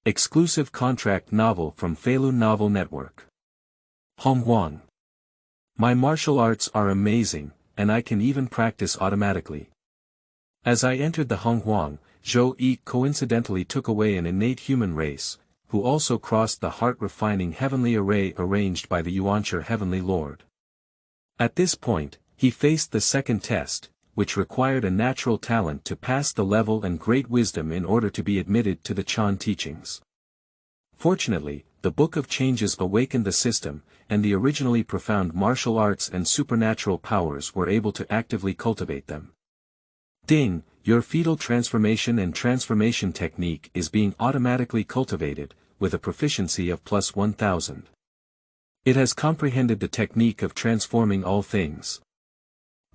Exclusive contract novel from Feilu Novel Network. Honghuang. My martial arts are amazing, and I can even practice automatically. As I entered the Honghuang, Zhou Yi coincidentally took away an innate human race, who also crossed the heart-refining heavenly array arranged by the Yuanshi Heavenly Lord. At this point, he faced the second test, which required a natural talent to pass the level and great wisdom in order to be admitted to the Chan teachings. Fortunately, the Book of Changes awakened the system, and the originally profound martial arts and supernatural powers were able to actively cultivate them. Ding, your fetal transformation and transformation technique is being automatically cultivated, with a proficiency of plus 1000. It has comprehended the technique of transforming all things.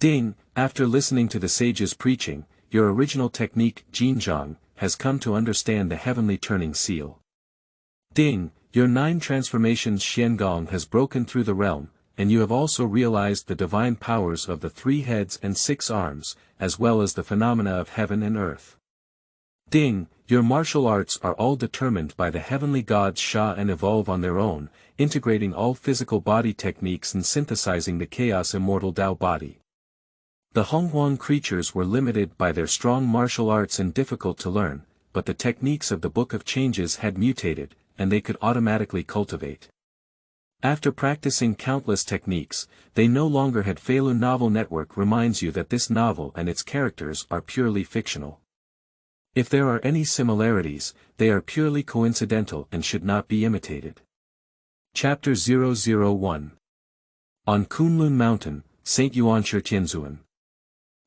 Ding, after listening to the sage's preaching, your original technique, Jinzhang, has come to understand the heavenly turning seal. Ding, your 9 transformations Xianxia has broken through the realm, and you have also realized the divine powers of the 3 heads and 6 arms, as well as the phenomena of heaven and earth. Ding, your martial arts are all determined by the heavenly gods Sha and evolve on their own, integrating all physical body techniques and synthesizing the chaos immortal Tao body. The Honghuang creatures were limited by their strong martial arts and difficult to learn, but the techniques of the Book of Changes had mutated, and they could automatically cultivate. After practicing countless techniques, they no longer had Feilu Novel Network reminds you that this novel and its characters are purely fictional. If there are any similarities, they are purely coincidental and should not be imitated. Chapter 001. On Kunlun Mountain, St. Yuanshi Tianzun.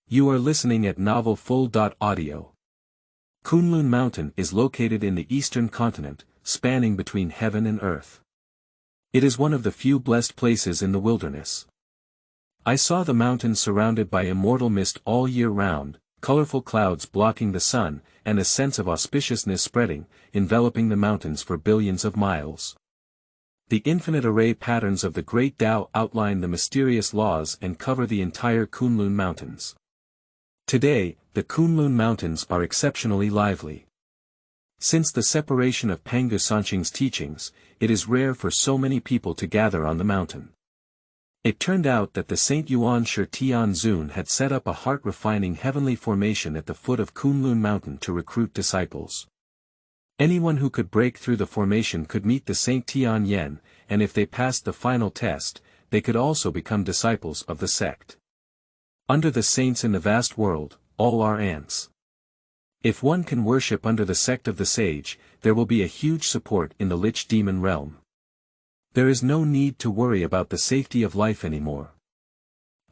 You are listening at Novel Full.audio. Kunlun Mountain is located in the eastern continent, spanning between heaven and earth. It is one of the few blessed places in the wilderness. I saw the mountain surrounded by immortal mist all year round, colorful clouds blocking the sun, and a sense of auspiciousness spreading, enveloping the mountains for billions of miles. The infinite array patterns of the great Tao outline the mysterious laws and cover the entire Kunlun Mountains. Today, the Kunlun Mountains are exceptionally lively. Since the separation of Pangu Sanqing's teachings, it is rare for so many people to gather on the mountain. It turned out that the Saint Yuanshi Tianzun had set up a heart-refining heavenly formation at the foot of Kunlun Mountain to recruit disciples. Anyone who could break through the formation could meet the Saint Tianyan, and if they passed the final test, they could also become disciples of the sect. Under the saints in the vast world, all are ants. If one can worship under the sect of the sage, there will be a huge support in the lich demon realm. There is no need to worry about the safety of life anymore.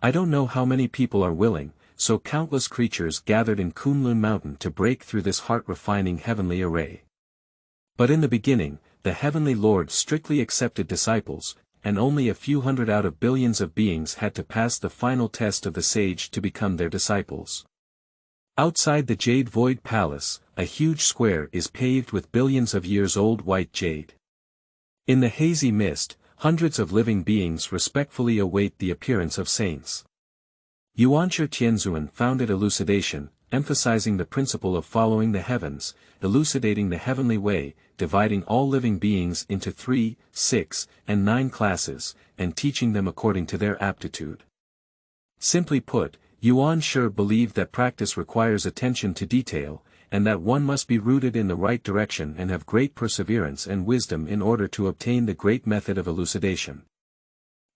I don't know how many people are willing, so countless creatures gathered in Kunlun Mountain to break through this heart-refining heavenly array. But in the beginning, the Heavenly Lord strictly accepted disciples, and only a few hundred out of billions of beings had to pass the final test of the sage to become their disciples. Outside the Jade Void Palace, a huge square is paved with billions of years old white jade. In the hazy mist, hundreds of living beings respectfully await the appearance of saints. Yuanshi Tianzun founded Elucidation, emphasizing the principle of following the heavens, elucidating the heavenly way, dividing all living beings into 3, 6, and 9 classes, and teaching them according to their aptitude. Simply put, Yuanshi believed that practice requires attention to detail, and that one must be rooted in the right direction and have great perseverance and wisdom in order to obtain the great method of elucidation.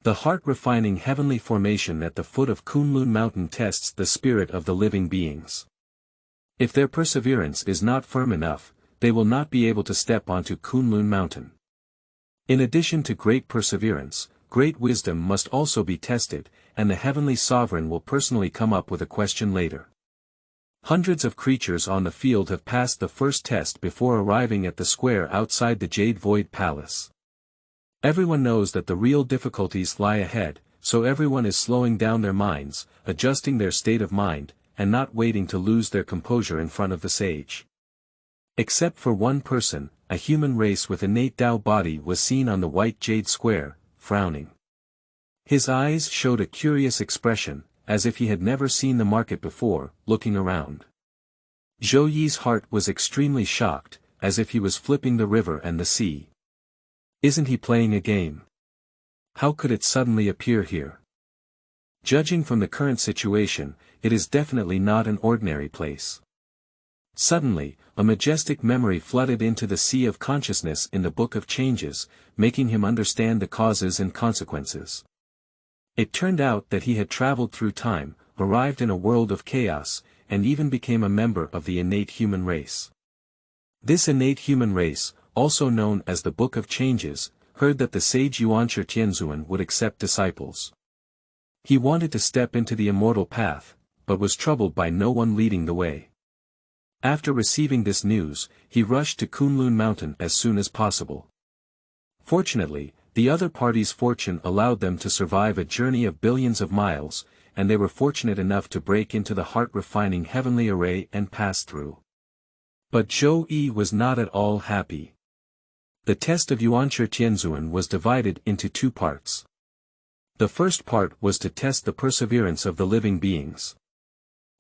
The heart-refining heavenly formation at the foot of Kunlun Mountain tests the spirit of the living beings. If their perseverance is not firm enough, they will not be able to step onto Kunlun Mountain. In addition to great perseverance, great wisdom must also be tested, and the Heavenly Sovereign will personally come up with a question later. Hundreds of creatures on the field have passed the first test before arriving at the square outside the Jade Void Palace. Everyone knows that the real difficulties lie ahead, so everyone is slowing down their minds, adjusting their state of mind, and not waiting to lose their composure in front of the sage. Except for one person, a human race with innate Tao body was seen on the white jade square, frowning. His eyes showed a curious expression, as if he had never seen the market before, looking around. Zhou Yi's heart was extremely shocked, as if he was flipping the river and the sea. Isn't he playing a game? How could it suddenly appear here? Judging from the current situation, it is definitely not an ordinary place. Suddenly, a majestic memory flooded into the sea of consciousness in the Book of Changes, making him understand the causes and consequences. It turned out that he had traveled through time, arrived in a world of chaos, and even became a member of the innate human race. This innate human race, also known as the Book of Changes, heard that the sage Yuanshi Tianzun would accept disciples. He wanted to step into the immortal path, but was troubled by no one leading the way. After receiving this news, he rushed to Kunlun mountain as soon as possible. Fortunately, the other party's fortune allowed them to survive a journey of billions of miles, and they were fortunate enough to break into the heart-refining heavenly array and pass through. But Zhou Yi was not at all happy. The test of Yuanshi Tianzun was divided into two parts. The first part was to test the perseverance of the living beings.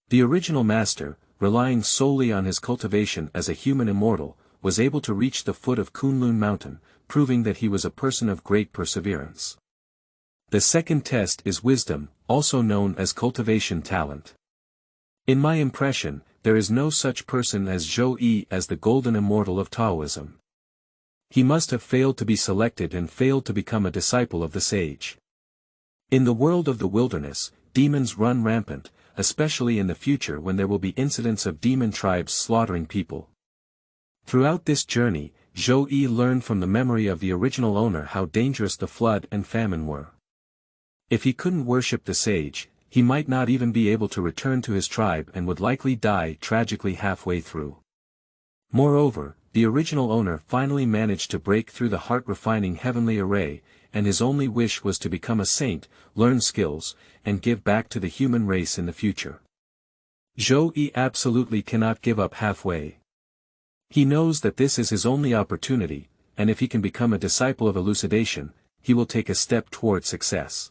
The original master, relying solely on his cultivation as a human immortal, was able to reach the foot of Kunlun mountain, proving that he was a person of great perseverance. The second test is wisdom, also known as cultivation talent. In my impression, there is no such person as Zhou Yi as the golden immortal of Taoism. He must have failed to be selected and failed to become a disciple of the sage. In the world of the wilderness, demons run rampant, especially in the future when there will be incidents of demon tribes slaughtering people. Throughout this journey, Zhou Yi learned from the memory of the original owner how dangerous the flood and famine were. If he couldn't worship the sage, he might not even be able to return to his tribe and would likely die tragically halfway through. Moreover, the original owner finally managed to break through the heart-refining heavenly array, and his only wish was to become a saint, learn skills, and give back to the human race in the future. Zhou Yi absolutely cannot give up halfway. He knows that this is his only opportunity, and if he can become a disciple of Elucidation, he will take a step toward success.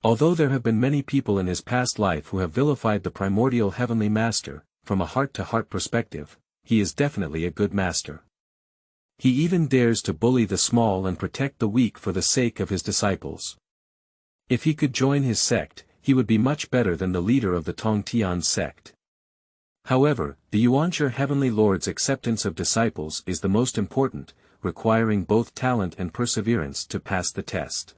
Although there have been many people in his past life who have vilified the primordial heavenly master, from a heart-to-heart perspective, he is definitely a good master. He even dares to bully the small and protect the weak for the sake of his disciples. If he could join his sect, he would be much better than the leader of the Tongtian sect. However, the Yuanshi Heavenly Lord's acceptance of disciples is the most important, requiring both talent and perseverance to pass the test.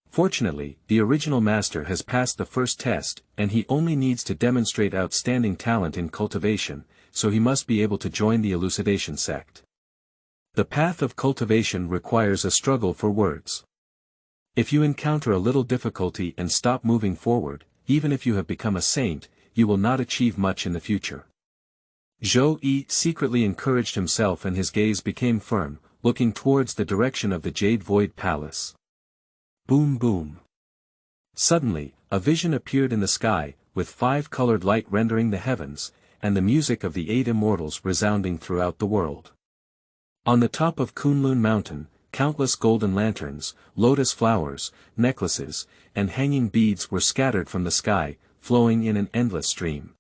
Fortunately, the original master has passed the first test, and he only needs to demonstrate outstanding talent in cultivation, so he must be able to join the Elucidation sect. The path of cultivation requires a struggle for words. If you encounter a little difficulty and stop moving forward, even if you have become a saint, you will not achieve much in the future. Zhou Yi secretly encouraged himself and his gaze became firm, looking towards the direction of the Jade Void Palace. Boom boom. Suddenly, a vision appeared in the sky, with 5-colored light rendering the heavens, and the music of the 8 immortals resounding throughout the world. On the top of Kunlun mountain, countless golden lanterns, lotus flowers, necklaces, and hanging beads were scattered from the sky, flowing in an endless stream.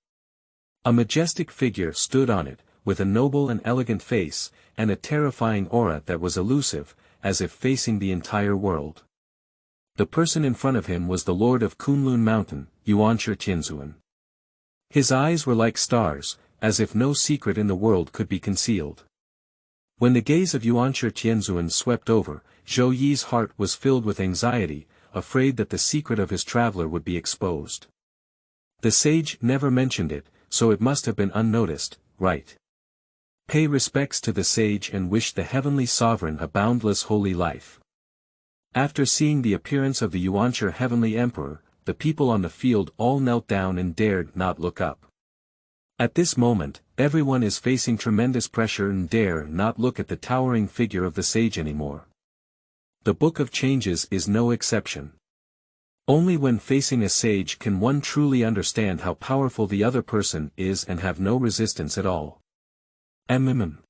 A majestic figure stood on it, with a noble and elegant face, and a terrifying aura that was elusive, as if facing the entire world. The person in front of him was the Lord of Kunlun Mountain, Yuanshi Tianzun. His eyes were like stars, as if no secret in the world could be concealed. When the gaze of Yuanshi Tianzun swept over, Zhou Yi's heart was filled with anxiety, afraid that the secret of his traveler would be exposed. The sage never mentioned it, so it must have been unnoticed, right? Pay respects to the sage and wish the heavenly sovereign a boundless holy life. After seeing the appearance of the Yuanshi Heavenly Emperor, the people on the field all knelt down and dared not look up. At this moment, everyone is facing tremendous pressure and dare not look at the towering figure of the sage anymore. The Book of Changes is no exception. Only when facing a sage can one truly understand how powerful the other person is and have no resistance at all. Yuanshi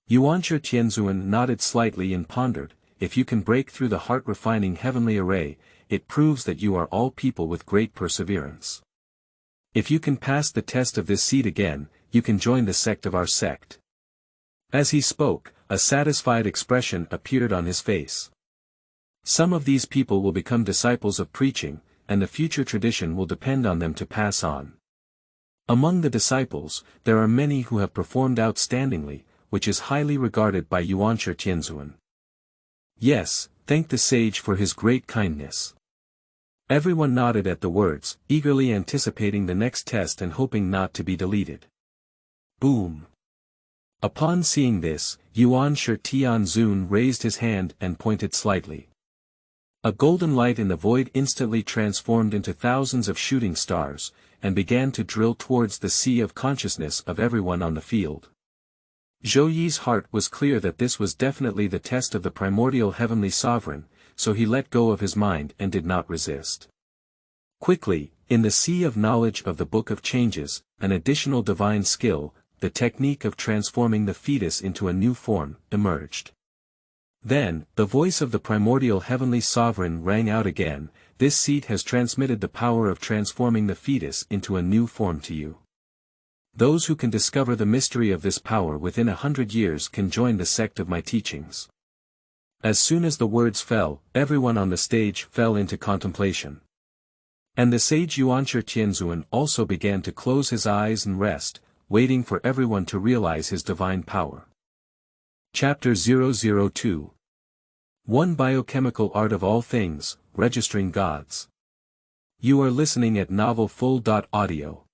Tianzun nodded slightly and pondered, if you can break through the heart-refining heavenly array, it proves that you are all people with great perseverance. If you can pass the test of this seed again, you can join the sect of our sect. As he spoke, a satisfied expression appeared on his face. Some of these people will become disciples of preaching, and the future tradition will depend on them to pass on. Among the disciples, there are many who have performed outstandingly, which is highly regarded by Yuanshi Tianzun. Yes, thank the sage for his great kindness. Everyone nodded at the words, eagerly anticipating the next test and hoping not to be deleted. Boom. Upon seeing this, Yuanshi Tianzun raised his hand and pointed slightly. A golden light in the void instantly transformed into thousands of shooting stars, and began to drill towards the sea of consciousness of everyone on the field. Zhou Yi's heart was clear that this was definitely the test of the primordial heavenly sovereign, so he let go of his mind and did not resist. Quickly, in the sea of knowledge of the Book of Changes, an additional divine skill, the technique of transforming the fetus into a new form, emerged. Then, the voice of the primordial heavenly sovereign rang out again, "This seat has transmitted the power of transforming the fetus into a new form to you. Those who can discover the mystery of this power within 100 years can join the sect of my teachings." As soon as the words fell, everyone on the stage fell into contemplation. And the sage Yuanshi Tianzun also began to close his eyes and rest, waiting for everyone to realize his divine power. Chapter 002. One Biochemical Art of All Things, Registering Gods. You are listening at novelfull.audio.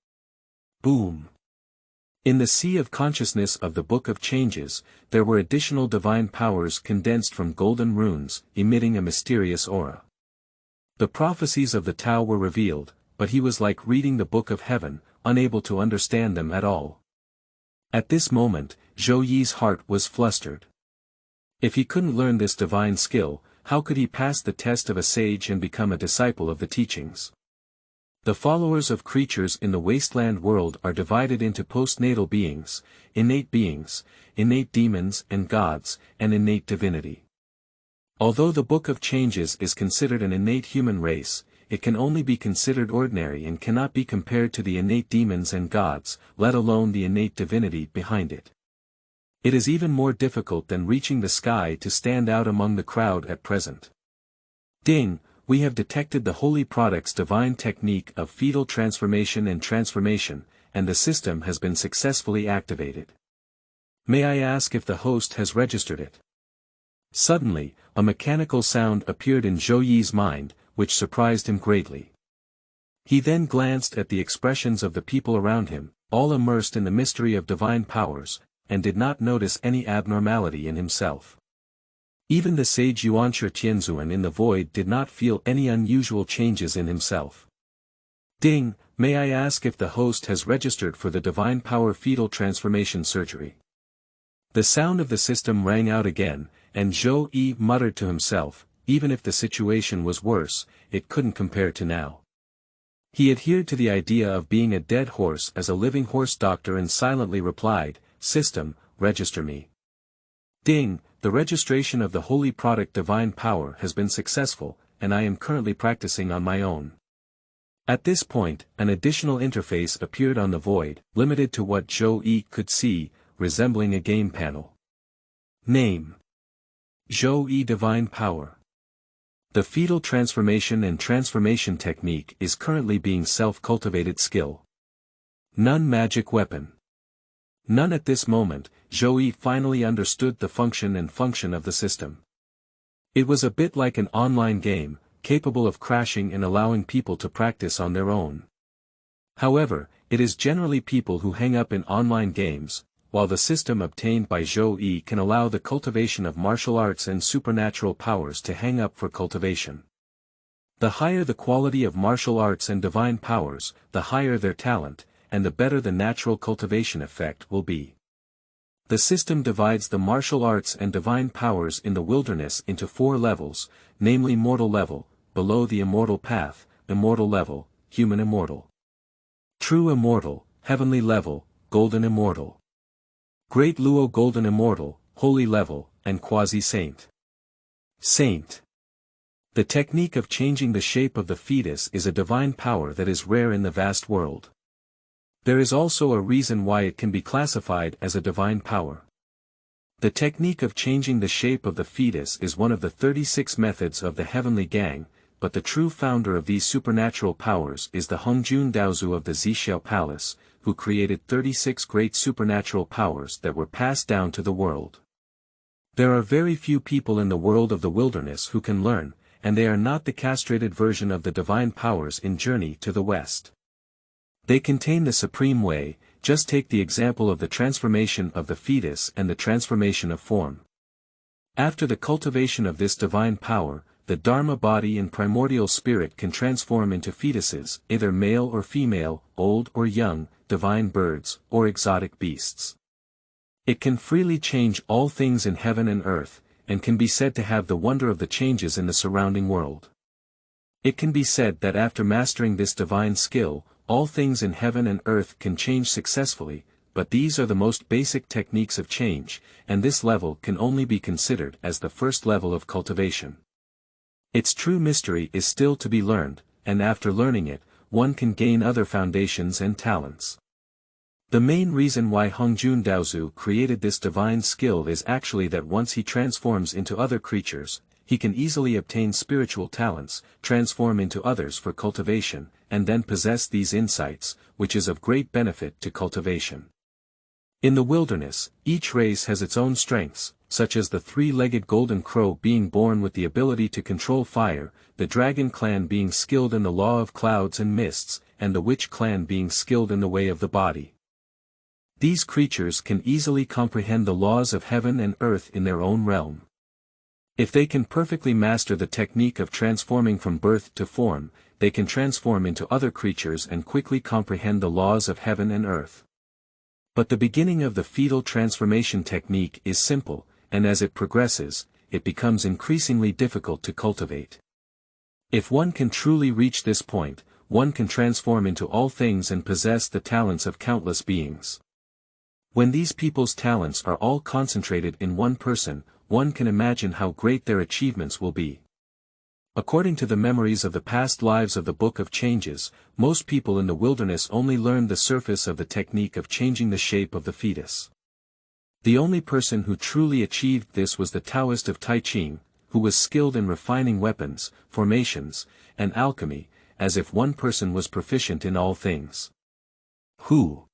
Boom. In the sea of consciousness of the Book of Changes, there were additional divine powers condensed from golden runes, emitting a mysterious aura. The prophecies of the Tao were revealed, but he was like reading the Book of Heaven, unable to understand them at all. At this moment, Zhou Yi's heart was flustered. If he couldn't learn this divine skill, how could he pass the test of a sage and become a disciple of the teachings? The followers of creatures in the wasteland world are divided into postnatal beings, innate demons and gods, and innate divinity. Although the Book of Changes is considered an innate human race, it can only be considered ordinary and cannot be compared to the innate demons and gods, let alone the innate divinity behind it. It is even more difficult than reaching the sky to stand out among the crowd at present. Ding! We have detected the holy product's divine technique of fetal transformation, and the system has been successfully activated. May I ask if the host has registered it? Suddenly, a mechanical sound appeared in Zhou Yi's mind, which surprised him greatly. He then glanced at the expressions of the people around him, all immersed in the mystery of divine powers, and did not notice any abnormality in himself. Even the sage Yuanshi Tianzun in the void did not feel any unusual changes in himself. Ding! May I ask if the host has registered for the divine power fetal transformation surgery? The sound of the system rang out again, and Zhou Yi muttered to himself, even if the situation was worse, it couldn't compare to now. He adhered to the idea of being a dead horse as a living horse doctor and silently replied, "System, register me." Ding! The registration of the holy product divine power has been successful, and I am currently practicing on my own. At this point, an additional interface appeared on the void, limited to what Zhou Yi could see, resembling a game panel. Name: Zhou Yi Divine Power. The fetal transformation and transformation technique is currently being self-cultivated skill. None magic weapon. None at this moment. Zhou Yi finally understood the function of the system. It was a bit like an online game, capable of crashing and allowing people to practice on their own. However, it is generally people who hang up in online games, while the system obtained by Zhou Yi can allow the cultivation of martial arts and supernatural powers to hang up for cultivation. The higher the quality of martial arts and divine powers, the higher their talent, and the better the natural cultivation effect will be. The system divides the martial arts and divine powers in the wilderness into 4 levels, namely mortal level, below the immortal path, immortal level, human immortal, true immortal, heavenly level, golden immortal, great luo golden immortal, holy level, and quasi-saint. Saint. The technique of changing the shape of the fetus is a divine power that is rare in the vast world. There is also a reason why it can be classified as a divine power. The technique of changing the shape of the fetus is one of the 36 methods of the Heavenly Gang, but the true founder of these supernatural powers is the Hongjun Daozu of the Zixiao Palace, who created 36 great supernatural powers that were passed down to the world. There are very few people in the world of the wilderness who can learn, and they are not the castrated version of the divine powers in Journey to the West. They contain the supreme way. Just take the example of the transformation of the fetus and the transformation of form. After the cultivation of this divine power, the Dharma body and primordial spirit can transform into fetuses, either male or female, old or young, divine birds, or exotic beasts. It can freely change all things in heaven and earth, and can be said to have the wonder of the changes in the surrounding world. It can be said that after mastering this divine skill, all things in heaven and earth can change successfully, but these are the most basic techniques of change, and this level can only be considered as the first level of cultivation. Its true mystery is still to be learned, and after learning it, one can gain other foundations and talents. The main reason why Hongjun Daozu created this divine skill is actually that once he transforms into other creatures, he can easily obtain spiritual talents, transform into others for cultivation, and then possess these insights, which is of great benefit to cultivation. In the wilderness, each race has its own strengths, such as the three-legged golden crow being born with the ability to control fire, the dragon clan being skilled in the law of clouds and mists, and the witch clan being skilled in the way of the body. These creatures can easily comprehend the laws of heaven and earth in their own realm. If they can perfectly master the technique of transforming from birth to form, they can transform into other creatures and quickly comprehend the laws of heaven and earth. But the beginning of the fetal transformation technique is simple, and as it progresses, it becomes increasingly difficult to cultivate. If one can truly reach this point, one can transform into all things and possess the talents of countless beings. When these people's talents are all concentrated in one person, one can imagine how great their achievements will be. According to the memories of the past lives of the Book of Changes, most people in the wilderness only learned the surface of the technique of changing the shape of the fetus. The only person who truly achieved this was the Taoist of Taiching, who was skilled in refining weapons, formations, and alchemy, as if one person was proficient in all things. Zhou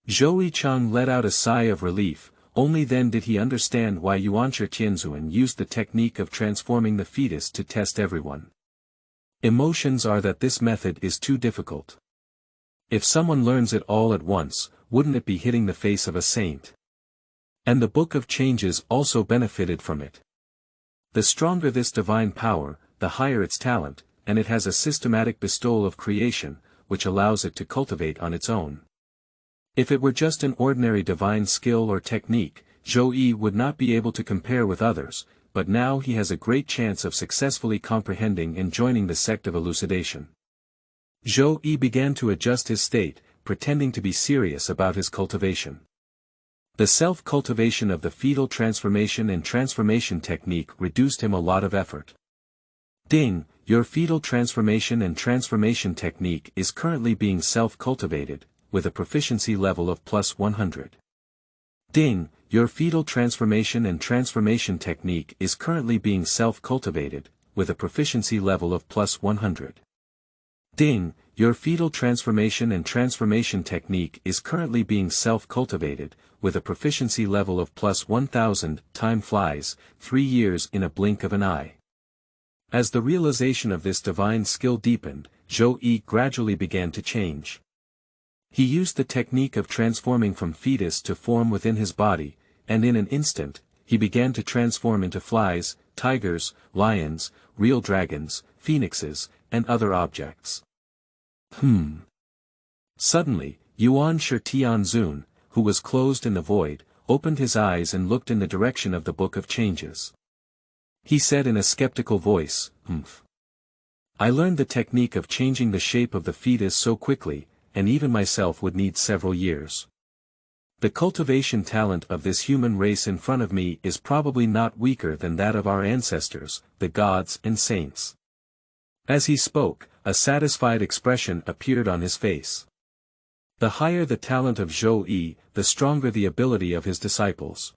Yi let out a sigh of relief. Only then did he understand why Yuanshi Tianzun used the technique of transforming the fetus to test everyone. Emotions are that this method is too difficult. If someone learns it all at once, wouldn't it be hitting the face of a saint? And the Book of Changes also benefited from it. The stronger this divine power, the higher its talent, and it has a systematic bestowal of creation, which allows it to cultivate on its own. If it were just an ordinary divine skill or technique, Zhou Yi would not be able to compare with others, but now he has a great chance of successfully comprehending and joining the sect of Elucidation. Zhou Yi began to adjust his state, pretending to be serious about his cultivation. The self-cultivation of the fetal transformation and transformation technique reduced him a lot of effort. Ding, your fetal transformation and transformation technique is currently being self-cultivated, with a proficiency level of +100. Ding, your fetal transformation and transformation technique is currently being self-cultivated, with a proficiency level of +100. Ding, your fetal transformation and transformation technique is currently being self-cultivated, with a proficiency level of +1000. Time flies, 3 years in a blink of an eye. As the realization of this divine skill deepened, Zhou Yi gradually began to change. He used the technique of transforming from fetus to form within his body, and in an instant, he began to transform into flies, tigers, lions, real dragons, phoenixes, and other objects. Suddenly, Yuanshi Tianzun, who was closed in the void, opened his eyes and looked in the direction of the Book of Changes. He said in a skeptical voice, I learned the technique of changing the shape of the fetus so quickly, and even myself would need several years. The cultivation talent of this human race in front of me is probably not weaker than that of our ancestors, the gods and saints. As he spoke, a satisfied expression appeared on his face. The higher the talent of Zhou Yi, the stronger the ability of his disciples.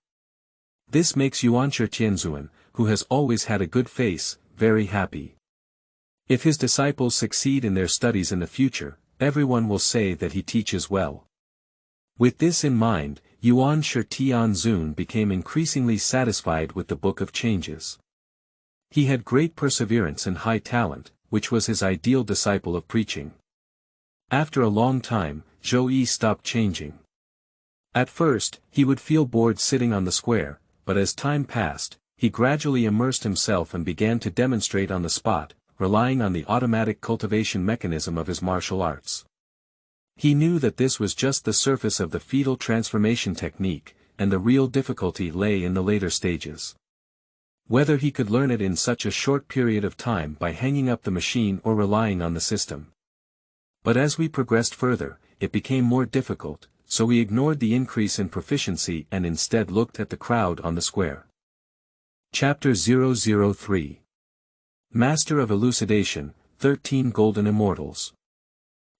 This makes Yuanshi Tianzun, who has always had a good face, very happy. If his disciples succeed in their studies in the future, everyone will say that he teaches well. With this in mind, Yuanshi Tianzun became increasingly satisfied with the Book of Changes. He had great perseverance and high talent, which was his ideal disciple of preaching. After a long time, Zhou Yi stopped changing. At first, he would feel bored sitting on the square, but as time passed, he gradually immersed himself and began to demonstrate on the spot, relying on the automatic cultivation mechanism of his martial arts. He knew that this was just the surface of the fetal transformation technique, and the real difficulty lay in the later stages. Whether he could learn it in such a short period of time by hanging up the machine or relying on the system. But as we progressed further, it became more difficult, so we ignored the increase in proficiency and instead looked at the crowd on the square. Chapter 003. Master of Elucidation, 13 Golden Immortals.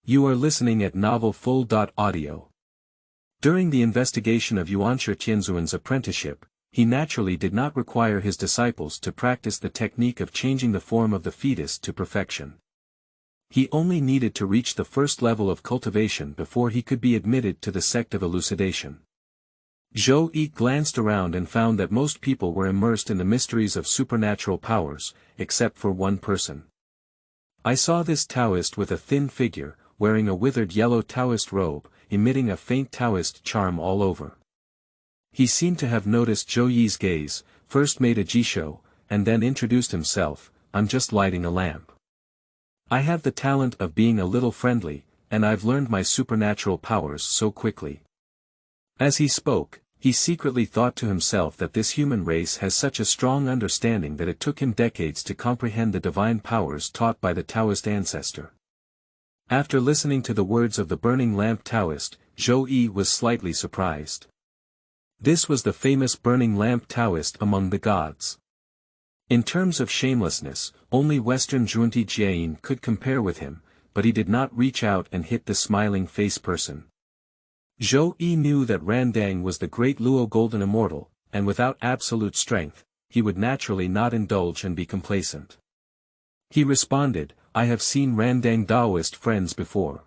You are listening at novelfull.audio. During the investigation of Yuanshi Tianzun's apprenticeship, he naturally did not require his disciples to practice the technique of changing the form of the fetus to perfection. He only needed to reach the first level of cultivation before he could be admitted to the sect of Elucidation. Zhou Yi glanced around and found that most people were immersed in the mysteries of supernatural powers, except for one person. I saw this Taoist with a thin figure, wearing a withered yellow Taoist robe, emitting a faint Taoist charm all over. He seemed to have noticed Zhou Yi's gaze, first made a jisho, and then introduced himself, "I'm just lighting a lamp. I have the talent of being a little friendly, and I've learned my supernatural powers so quickly." As he spoke, he secretly thought to himself that this human race has such a strong understanding that it took him decades to comprehend the divine powers taught by the Taoist ancestor. After listening to the words of the burning lamp Taoist, Zhou Yi was slightly surprised. This was the famous burning lamp Taoist among the gods. In terms of shamelessness, only Western Zhunti Jiayin could compare with him, but he did not reach out and hit the smiling face person. Zhou Yi knew that Randang was the great Luo Golden Immortal, and without absolute strength, he would naturally not indulge and be complacent. He responded, "I have seen Randang Daoist friends before."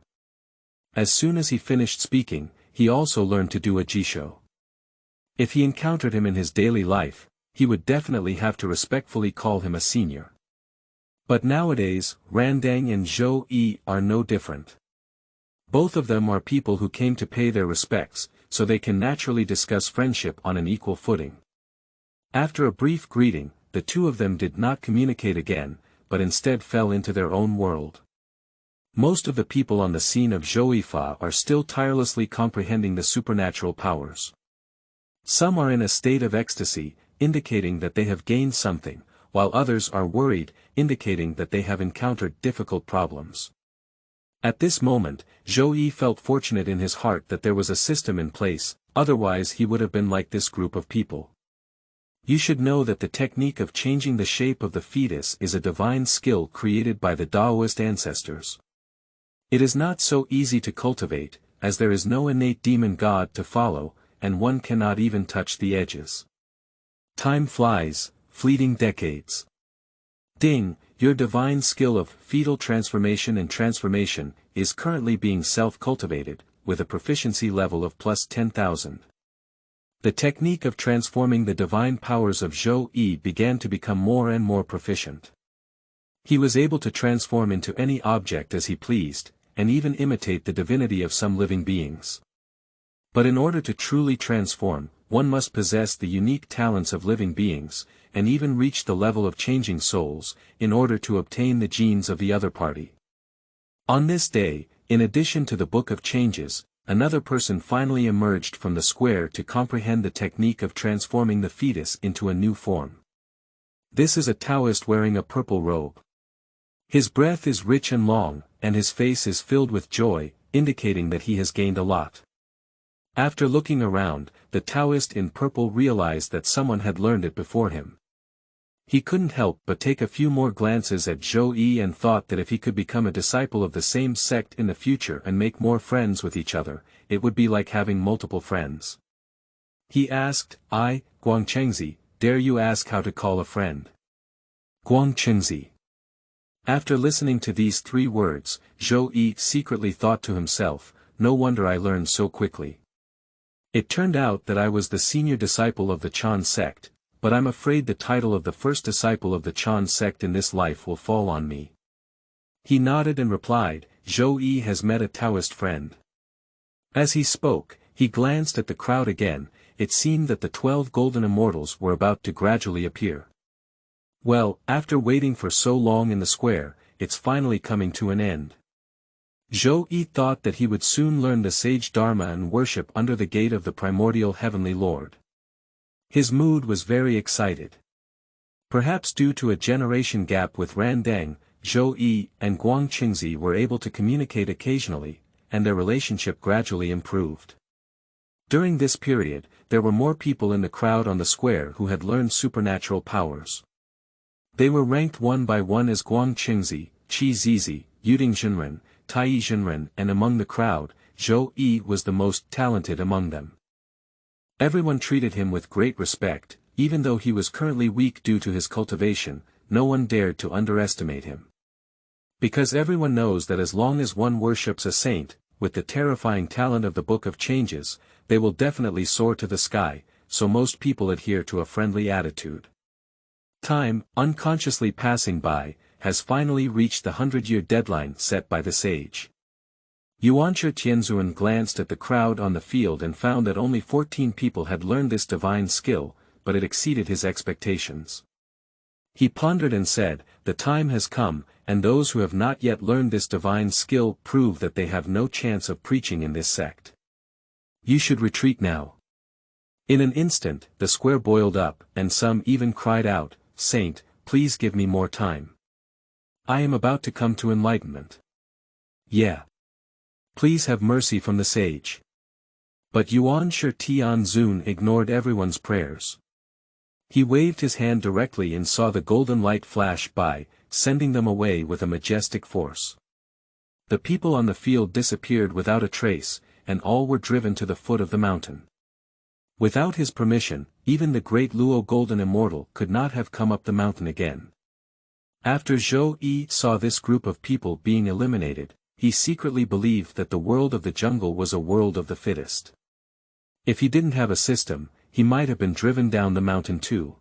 As soon as he finished speaking, he also learned to do a jisho. If he encountered him in his daily life, he would definitely have to respectfully call him a senior. But nowadays, Randang and Zhou Yi are no different. Both of them are people who came to pay their respects, so they can naturally discuss friendship on an equal footing. After a brief greeting, the two of them did not communicate again, but instead fell into their own world. Most of the people on the scene of Zhou Yifa are still tirelessly comprehending the supernatural powers. Some are in a state of ecstasy, indicating that they have gained something, while others are worried, indicating that they have encountered difficult problems. At this moment, Zhou Yi felt fortunate in his heart that there was a system in place, otherwise he would have been like this group of people. You should know that the technique of changing the shape of the fetus is a divine skill created by the Daoist ancestors. It is not so easy to cultivate, as there is no innate demon god to follow, and one cannot even touch the edges. Time flies, fleeting decades. Ding, your divine skill of fetal transformation and transformation is currently being self-cultivated, with a proficiency level of plus 10,000. The technique of transforming the divine powers of Zhou Yi began to become more and more proficient. He was able to transform into any object as he pleased, and even imitate the divinity of some living beings. But in order to truly transform, one must possess the unique talents of living beings, and even reach the level of changing souls, in order to obtain the genes of the other party. On this day, in addition to the Book of Changes, another person finally emerged from the square to comprehend the technique of transforming the fetus into a new form. This is a Taoist wearing a purple robe. His breath is rich and long, and his face is filled with joy, indicating that he has gained a lot. After looking around, the Taoist in purple realized that someone had learned it before him. He couldn't help but take a few more glances at Zhou Yi and thought that if he could become a disciple of the same sect in the future and make more friends with each other, it would be like having multiple friends. He asked, Guangchengzi, dare you ask how to call a friend? Guangchengzi. After listening to these 3 words, Zhou Yi secretly thought to himself, no wonder I learned so quickly. It turned out that I was the senior disciple of the Chan sect, but I'm afraid the title of the first disciple of the Chan sect in this life will fall on me. He nodded and replied, Zhou Yi has met a Taoist friend. As he spoke, he glanced at the crowd again. It seemed that the 12 golden immortals were about to gradually appear. Well, after waiting for so long in the square, it's finally coming to an end. Zhou Yi thought that he would soon learn the sage Dharma and worship under the gate of the primordial Heavenly Lord. His mood was very excited. Perhaps due to a generation gap with Randang, Zhou Yi and Guangchengzi were able to communicate occasionally, and their relationship gradually improved. During this period, there were more people in the crowd on the square who had learned supernatural powers. They were ranked one by one as Guangchengzi, Qi Zizi, Yuding Zhenren, Tai Zhenren, and among the crowd, Zhou Yi was the most talented among them. Everyone treated him with great respect, even though he was currently weak due to his cultivation, no one dared to underestimate him. Because everyone knows that as long as one worships a saint, with the terrifying talent of the Book of Changes, they will definitely soar to the sky, so most people adhere to a friendly attitude. Time, unconsciously passing by, has finally reached the 100-year deadline set by the sage. Yuanshi Tianzun glanced at the crowd on the field and found that only 14 people had learned this divine skill, but it exceeded his expectations. He pondered and said, the time has come, and those who have not yet learned this divine skill prove that they have no chance of preaching in this sect. You should retreat now. In an instant, the square boiled up, and some even cried out, Saint, please give me more time. I am about to come to enlightenment. Yeah. Please have mercy from the sage. But Yuanshi Tianzun ignored everyone's prayers. He waved his hand directly and saw the golden light flash by, sending them away with a majestic force. The people on the field disappeared without a trace, and all were driven to the foot of the mountain. Without his permission, even the great Luo Golden Immortal could not have come up the mountain again. After Zhou Yi saw this group of people being eliminated, he secretly believed that the world of the jungle was a world of the fittest. If he didn't have a system, he might have been driven down the mountain too.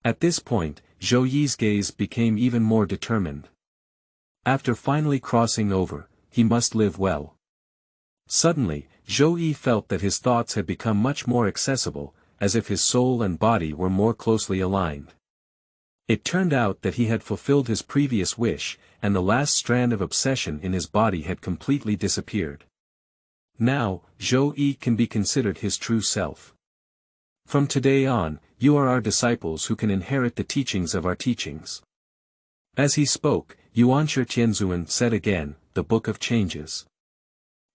At this point, Zhou Yi's gaze became even more determined. After finally crossing over, he must live well. Suddenly, Zhou Yi felt that his thoughts had become much more accessible, as if his soul and body were more closely aligned. It turned out that he had fulfilled his previous wish, and the last strand of obsession in his body had completely disappeared. Now, Zhou Yi can be considered his true self. From today on, you are our disciples who can inherit the teachings of our teachings. As he spoke, Yuanshi Tianzun said again, the Book of Changes.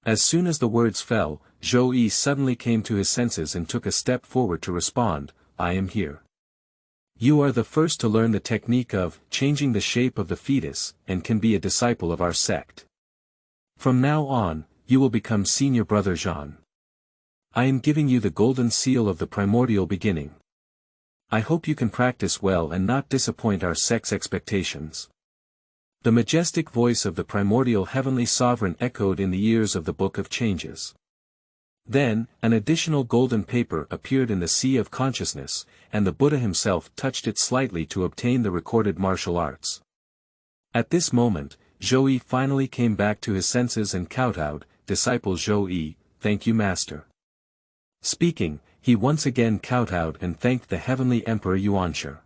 As soon as the words fell, Zhou Yi suddenly came to his senses and took a step forward to respond, I am here. You are the first to learn the technique of changing the shape of the fetus and can be a disciple of our sect. From now on, you will become Senior Brother Zhan. I am giving you the golden seal of the primordial beginning. I hope you can practice well and not disappoint our sect's expectations. The majestic voice of the primordial heavenly sovereign echoed in the ears of the Book of Changes. Then, an additional golden paper appeared in the sea of consciousness, and the Buddha himself touched it slightly to obtain the recorded martial arts. At this moment, Zhou Yi finally came back to his senses and kowtowed, Disciple Zhou Yi, thank you Master. Speaking, he once again kowtowed and thanked the heavenly Emperor Yuanshi.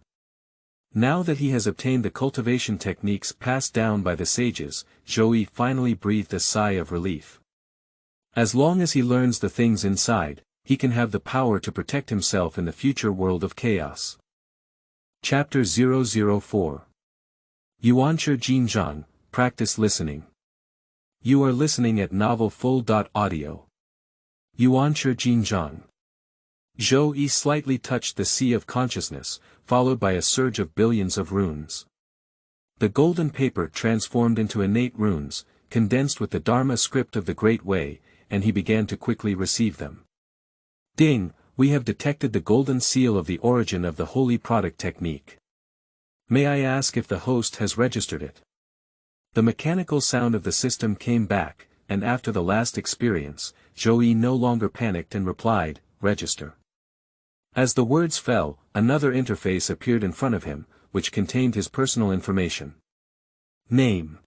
Now that he has obtained the cultivation techniques passed down by the sages, Zhou Yi finally breathed a sigh of relief. As long as he learns the things inside, he can have the power to protect himself in the future world of chaos. Chapter 004 Yuanshi Jinzhang, Practice Listening. You are listening at novelfull.audio. Yuanshi Jinzhang. Zhou Yi slightly touched the sea of consciousness, followed by a surge of billions of runes. The golden paper transformed into innate runes, condensed with the Dharma script of the Great Way, and he began to quickly receive them. Ding, We have detected the golden seal of the origin of the holy product technique. May I ask if the host has registered it? The mechanical sound of the system came back, and after the last experience, Zhou Yi no longer panicked and replied, "Register." As the words fell, another interface appeared in front of him, which contained his personal information. Name: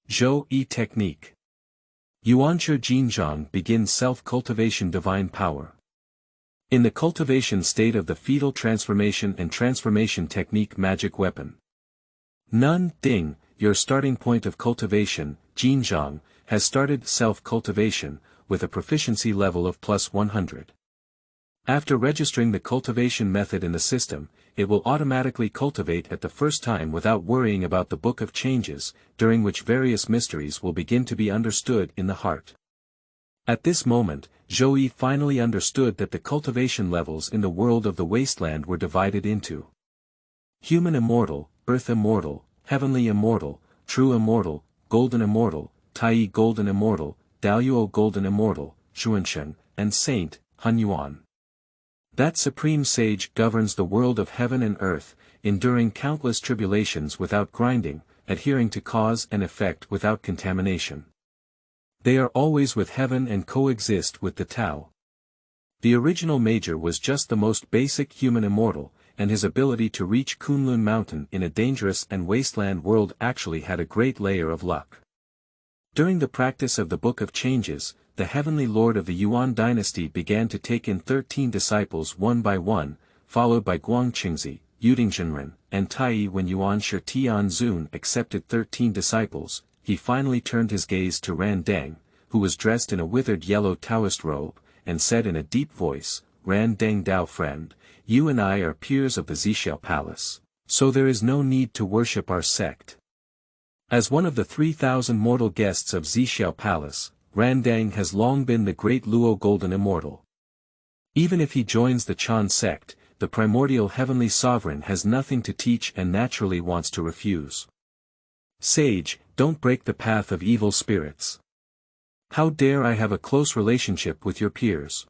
Zhou Yi Technique. Yuanshi Jinzhang begins self-cultivation divine power. In the cultivation state of the fetal transformation and transformation technique magic weapon. Nun Ding, your starting point of cultivation, Jinzhang, has started self-cultivation, with a proficiency level of +100. After registering the cultivation method in the system, it will automatically cultivate at the first time without worrying about the Book of Changes, during which various mysteries will begin to be understood in the heart. At this moment, Zhou Yi finally understood that the cultivation levels in the world of the wasteland were divided into Human Immortal, Earth Immortal, Heavenly Immortal, True Immortal, Golden Immortal, Tai Golden Immortal, Daoyuo Golden Immortal, Xuansheng, and Saint, Honghuang. That supreme sage governs the world of heaven and earth, enduring countless tribulations without grinding, adhering to cause and effect without contamination. They are always with heaven and coexist with the Tao. The original Major was just the most basic human immortal, and his ability to reach Kunlun mountain in a dangerous and wasteland world actually had a great layer of luck. During the practice of the Book of Changes, the Heavenly Lord of the Yuan dynasty began to take in 13 disciples one by one, followed by Guangqingzi, Yudingzhenren, and Tai. When Yuanshi Tianzun accepted 13 disciples, he finally turned his gaze to Ran Deng, who was dressed in a withered yellow Taoist robe, and said in a deep voice, "Ran Deng Dao friend, you and I are peers of the Xianxia palace, so there is no need to worship our sect." As one of the 3,000 mortal guests of Xianxia palace, Ran Deng has long been the great Luo Golden Immortal. Even if he joins the Chan sect, the primordial heavenly sovereign has nothing to teach and naturally wants to refuse. Sage, don't break the path of evil spirits. How dare I have a close relationship with your peers?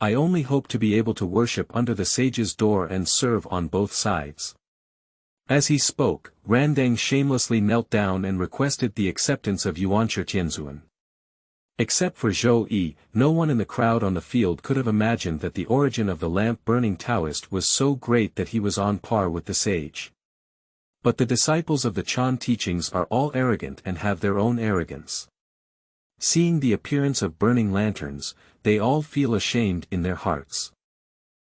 I only hope to be able to worship under the sage's door and serve on both sides. As he spoke, Ran Deng shamelessly knelt down and requested the acceptance of Yuanshi Tianzun. Except for Zhou Yi, no one in the crowd on the field could have imagined that the origin of the lamp-burning Taoist was so great that he was on par with the sage. But the disciples of the Chan teachings are all arrogant and have their own arrogance. Seeing the appearance of burning lanterns, they all feel ashamed in their hearts.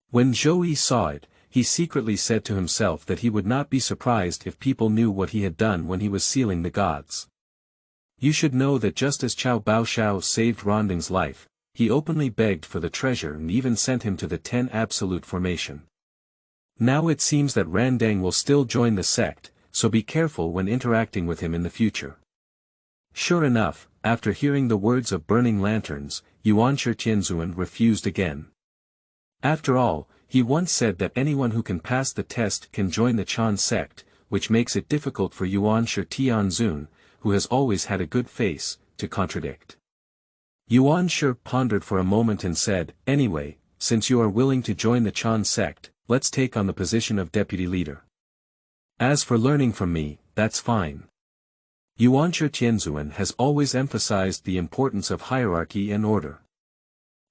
When Zhou Yi saw it, he secretly said to himself that he would not be surprised if people knew what he had done when he was sealing the gods. You should know that just as Cao Baoshao saved Ronding's life, he openly begged for the treasure and even sent him to the 10 Absolute Formation. Now it seems that Ran Deng will still join the sect, so be careful when interacting with him in the future. Sure enough, after hearing the words of burning lanterns, Yuanshi Tianzun refused again. After all, he once said that anyone who can pass the test can join the Chan sect, which makes it difficult for Yuanshi Tianzun, who has always had a good face, to contradict. Yuanshi pondered for a moment and said, "Anyway, since you are willing to join the Chan sect, let's take on the position of deputy leader. As for learning from me, that's fine." Yuanshi Tianzun has always emphasized the importance of hierarchy and order.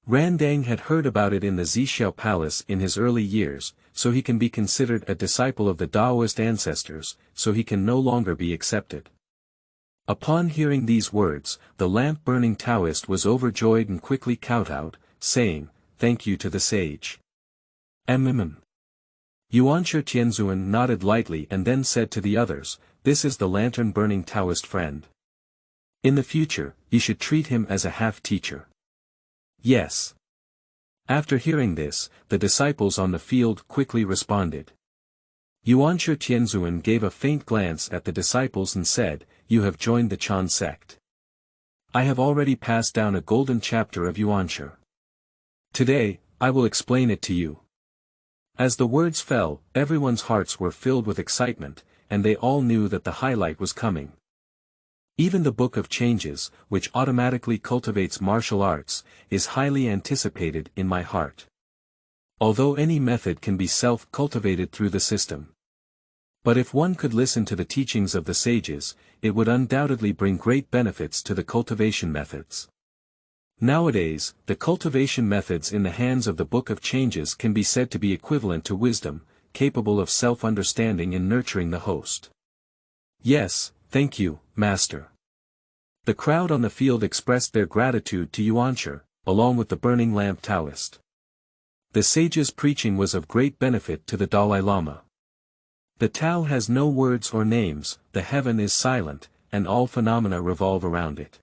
Ran Deng had heard about it in the Xianxia palace in his early years, so he can be considered a disciple of the Daoist ancestors, so he can no longer be accepted. Upon hearing these words, the lamp-burning Taoist was overjoyed and quickly kowtowed, saying, "Thank you to the sage." Yuanshi Tianzun nodded lightly and then said to the others, "This is the lantern-burning Taoist friend. In the future, you should treat him as a half-teacher." Yes. After hearing this, the disciples on the field quickly responded. Yuanshi Tianzun gave a faint glance at the disciples and said, "You have joined the Chan sect. I have already passed down a golden chapter of Yuanshi. Today, I will explain it to you." As the words fell, everyone's hearts were filled with excitement, and they all knew that the highlight was coming. Even the Book of Changes, which automatically cultivates martial arts, is highly anticipated in my heart. although any method can be self-cultivated through the system. But if one could listen to the teachings of the sages, it would undoubtedly bring great benefits to the cultivation methods. Nowadays, the cultivation methods in the hands of the Book of Changes can be said to be equivalent to wisdom, capable of self-understanding and nurturing the host. Yes, thank you, Master. The crowd on the field expressed their gratitude to Yuanshi, along with the burning lamp Taoist. The sage's preaching was of great benefit to the Dalai Lama. The Tao has no words or names, the heaven is silent, and all phenomena revolve around it.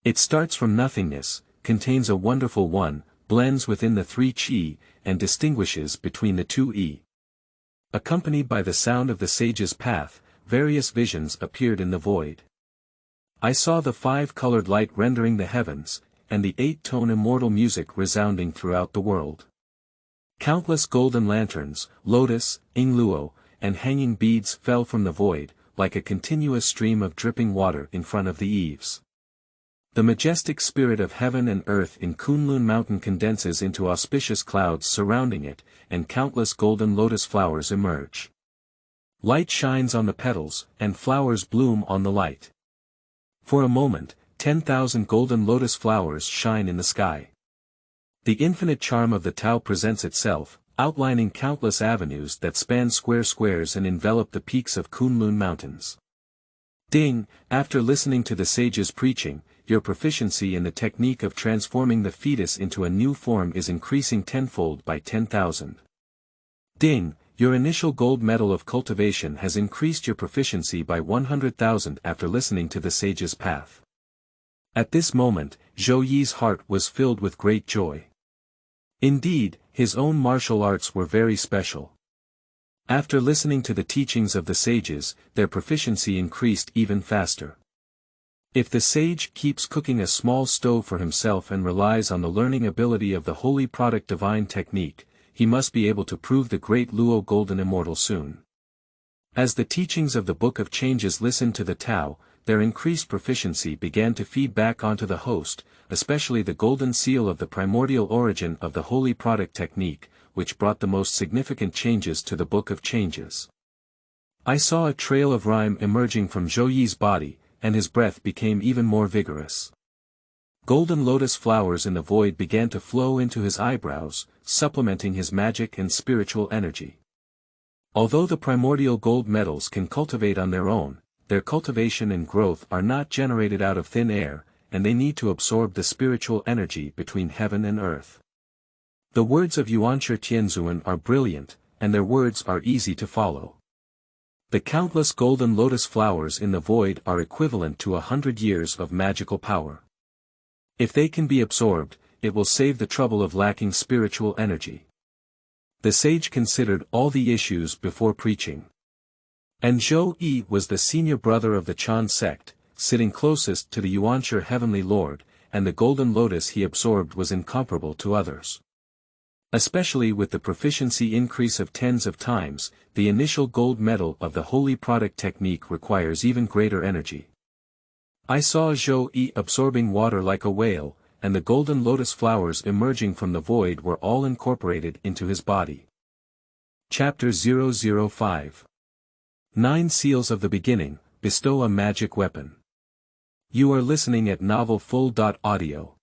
It starts from nothingness, contains a wonderful one, blends within the three Qi, and distinguishes between the two Yi. Accompanied by the sound of the sage's path, various visions appeared in the void. I saw the five-colored light rendering the heavens, and the eight-tone immortal music resounding throughout the world. Countless golden lanterns, lotus, yingluo, and hanging beads fell from the void, like a continuous stream of dripping water in front of the eaves. The majestic spirit of heaven and earth in Kunlun mountain condenses into auspicious clouds surrounding it, and countless golden lotus flowers emerge. Light shines on the petals, and flowers bloom on the light. For a moment, 10,000 golden lotus flowers shine in the sky. The infinite charm of the Tao presents itself, outlining countless avenues that span squares and envelop the peaks of Kunlun mountains. Ding, after listening to the sage's preaching, your proficiency in the technique of transforming the fetus into a new form is increasing tenfold by 10,000. Ding, your initial gold medal of cultivation has increased your proficiency by 100,000 after listening to the sage's path. At this moment, Zhou Yi's heart was filled with great joy. Indeed, his own martial arts were very special. After listening to the teachings of the sages, their proficiency increased even faster. If the sage keeps cooking a small stove for himself and relies on the learning ability of the holy product divine technique, he must be able to prove the great Luo Golden Immortal soon. As the teachings of the Book of Changes listened to the Tao, their increased proficiency began to feed back onto the host, especially the golden seal of the primordial origin of the holy product technique, which brought the most significant changes to the Book of Changes. I saw a trail of rhyme emerging from Zhou Yi's body, and his breath became even more vigorous. Golden lotus flowers in the void began to flow into his eyebrows, supplementing his magic and spiritual energy. Although the primordial gold metals can cultivate on their own, their cultivation and growth are not generated out of thin air, and they need to absorb the spiritual energy between heaven and earth. The words of Yuanshi Tianzun are brilliant, and their words are easy to follow. The countless golden lotus flowers in the void are equivalent to 100 years of magical power. If they can be absorbed, it will save the trouble of lacking spiritual energy. The sage considered all the issues before preaching. And Zhou Yi was the senior brother of the Chan sect, sitting closest to the Yuanshi Heavenly Lord, and the golden lotus he absorbed was incomparable to others. Especially with the proficiency increase of tens of times, the initial gold medal of the holy product technique requires even greater energy. I saw Zhou Yi absorbing water like a whale, and the golden lotus flowers emerging from the void were all incorporated into his body. Chapter 005 9 Seals of the Beginning, Bestow a Magic Weapon. You are listening at novelfull.audio.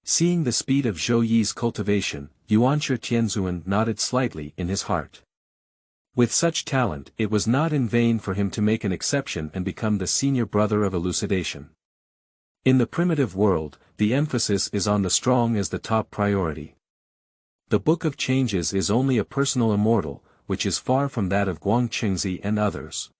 Seeing the speed of Zhou Yi's cultivation, Yuanshi Tianzun nodded slightly in his heart. With such talent, it was not in vain for him to make an exception and become the senior brother of Elucidation. In the primitive world, the emphasis is on the strong as the top priority. The Book of Changes is only a personal immortal, which is far from that of Guangqingzi and others.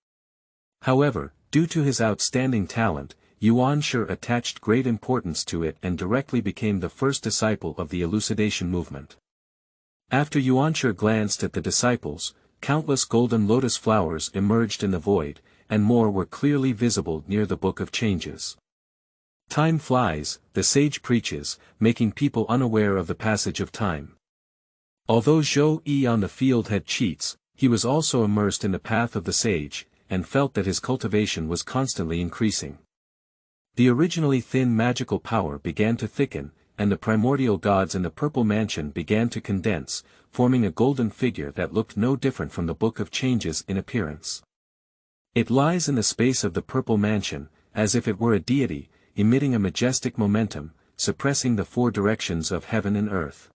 However, due to his outstanding talent, Yuanshi attached great importance to it and directly became the first disciple of the Elucidation movement. After Yuanshi glanced at the disciples, countless golden lotus flowers emerged in the void, and more were clearly visible near the Book of Changes. Time flies, the sage preaches, making people unaware of the passage of time. Although Zhou Yi on the field had cheats, he was also immersed in the path of the sage, and felt that his cultivation was constantly increasing. The originally thin magical power began to thicken, and the primordial gods in the purple mansion began to condense, forming a golden figure that looked no different from the Book of Changes in appearance. It lies in the space of the purple mansion, as if it were a deity, emitting a majestic momentum, suppressing the four directions of heaven and earth.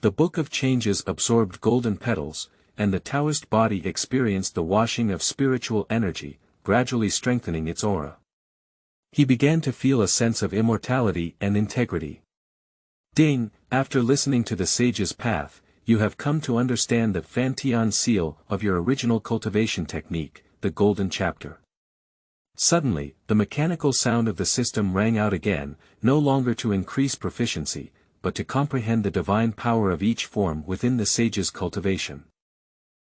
The Book of Changes absorbed golden petals, and the Taoist body experienced the washing of spiritual energy, gradually strengthening its aura. He began to feel a sense of immortality and integrity. Ding, after listening to the sage's path, you have come to understand the Fantian seal of your original cultivation technique, the golden chapter. Suddenly, the mechanical sound of the system rang out again, no longer to increase proficiency, but to comprehend the divine power of each form within the sage's cultivation.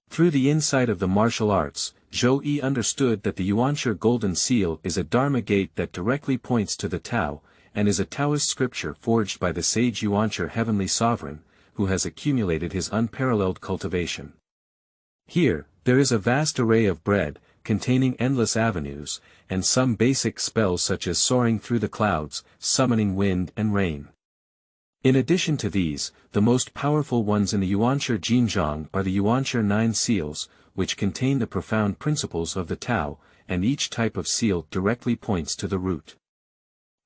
Through the insight of the martial arts, Zhou Yi understood that the Yuanshi golden seal is a Dharma gate that directly points to the Tao, and is a Taoist scripture forged by the sage Yuanshi Heavenly Sovereign, who has accumulated his unparalleled cultivation. Here, there is a vast array of bread, containing endless avenues, and some basic spells such as soaring through the clouds, summoning wind and rain. In addition to these, the most powerful ones in the Yuanshi Jinzhang are the Yuanshi 9 seals, which contain the profound principles of the Tao, and each type of seal directly points to the root.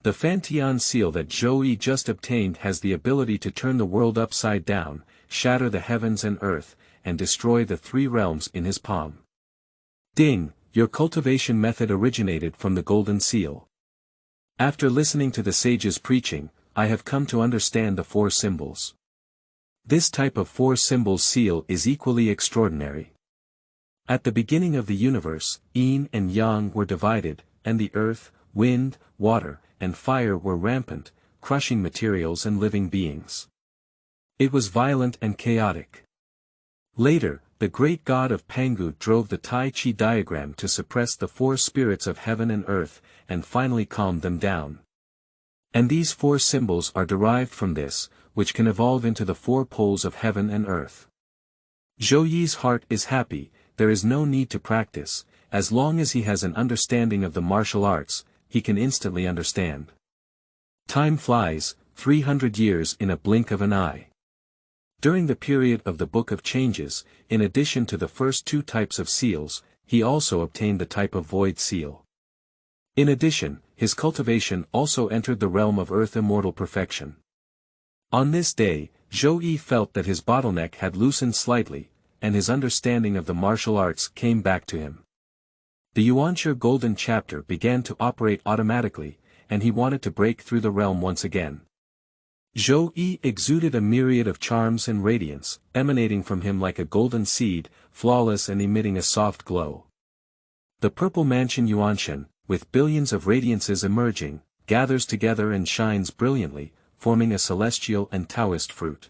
The Fantian seal that Zhou Yi just obtained has the ability to turn the world upside down, shatter the heavens and earth, and destroy the three realms in his palm. Ding, your cultivation method originated from the golden seal. After listening to the sage's preaching, I have come to understand the four symbols. This type of four symbols seal is equally extraordinary. At the beginning of the universe, yin and yang were divided, and the earth, wind, water, and fire were rampant, crushing materials and living beings. It was violent and chaotic. Later, the great god of Pangu drove the Tai Chi diagram to suppress the four spirits of heaven and earth, and finally calmed them down. And these four symbols are derived from this, which can evolve into the four poles of heaven and earth. Zhou Yi's heart is happy. There is no need to practice, as long as he has an understanding of the martial arts, he can instantly understand. Time flies, 300 years in a blink of an eye. During the period of the Book of Changes, in addition to the first two types of seals, he also obtained the type of void seal. In addition, his cultivation also entered the realm of earth immortal perfection. On this day, Zhou Yi felt that his bottleneck had loosened slightly, and his understanding of the martial arts came back to him. The Yuanshi golden chapter began to operate automatically, and he wanted to break through the realm once again. Zhou Yi exuded a myriad of charms and radiance, emanating from him like a golden seed, flawless and emitting a soft glow. The purple mansion Yuanshan, with billions of radiances emerging, gathers together and shines brilliantly, forming a celestial and Taoist fruit.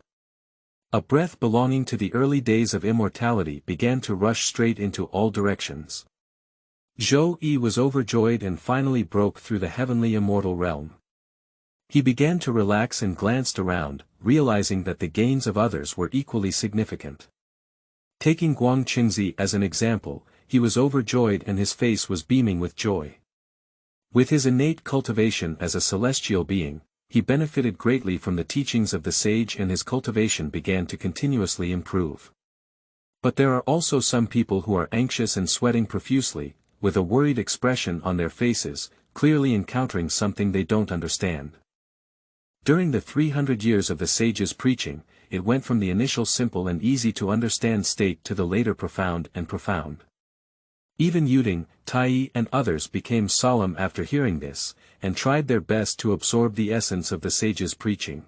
A breath belonging to the early days of immortality began to rush straight into all directions. Zhou Yi was overjoyed and finally broke through the heavenly immortal realm. He began to relax and glanced around, realizing that the gains of others were equally significant. Taking Guangqingzi as an example, he was overjoyed and his face was beaming with joy. With his innate cultivation as a celestial being, he benefited greatly from the teachings of the sage and his cultivation began to continuously improve. But there are also some people who are anxious and sweating profusely, with a worried expression on their faces, clearly encountering something they don't understand. During the 300 years of the sage's preaching, it went from the initial simple and easy to understand state to the later profound and profound. Even Yuding, Tai and others became solemn after hearing this, and tried their best to absorb the essence of the sage's preaching.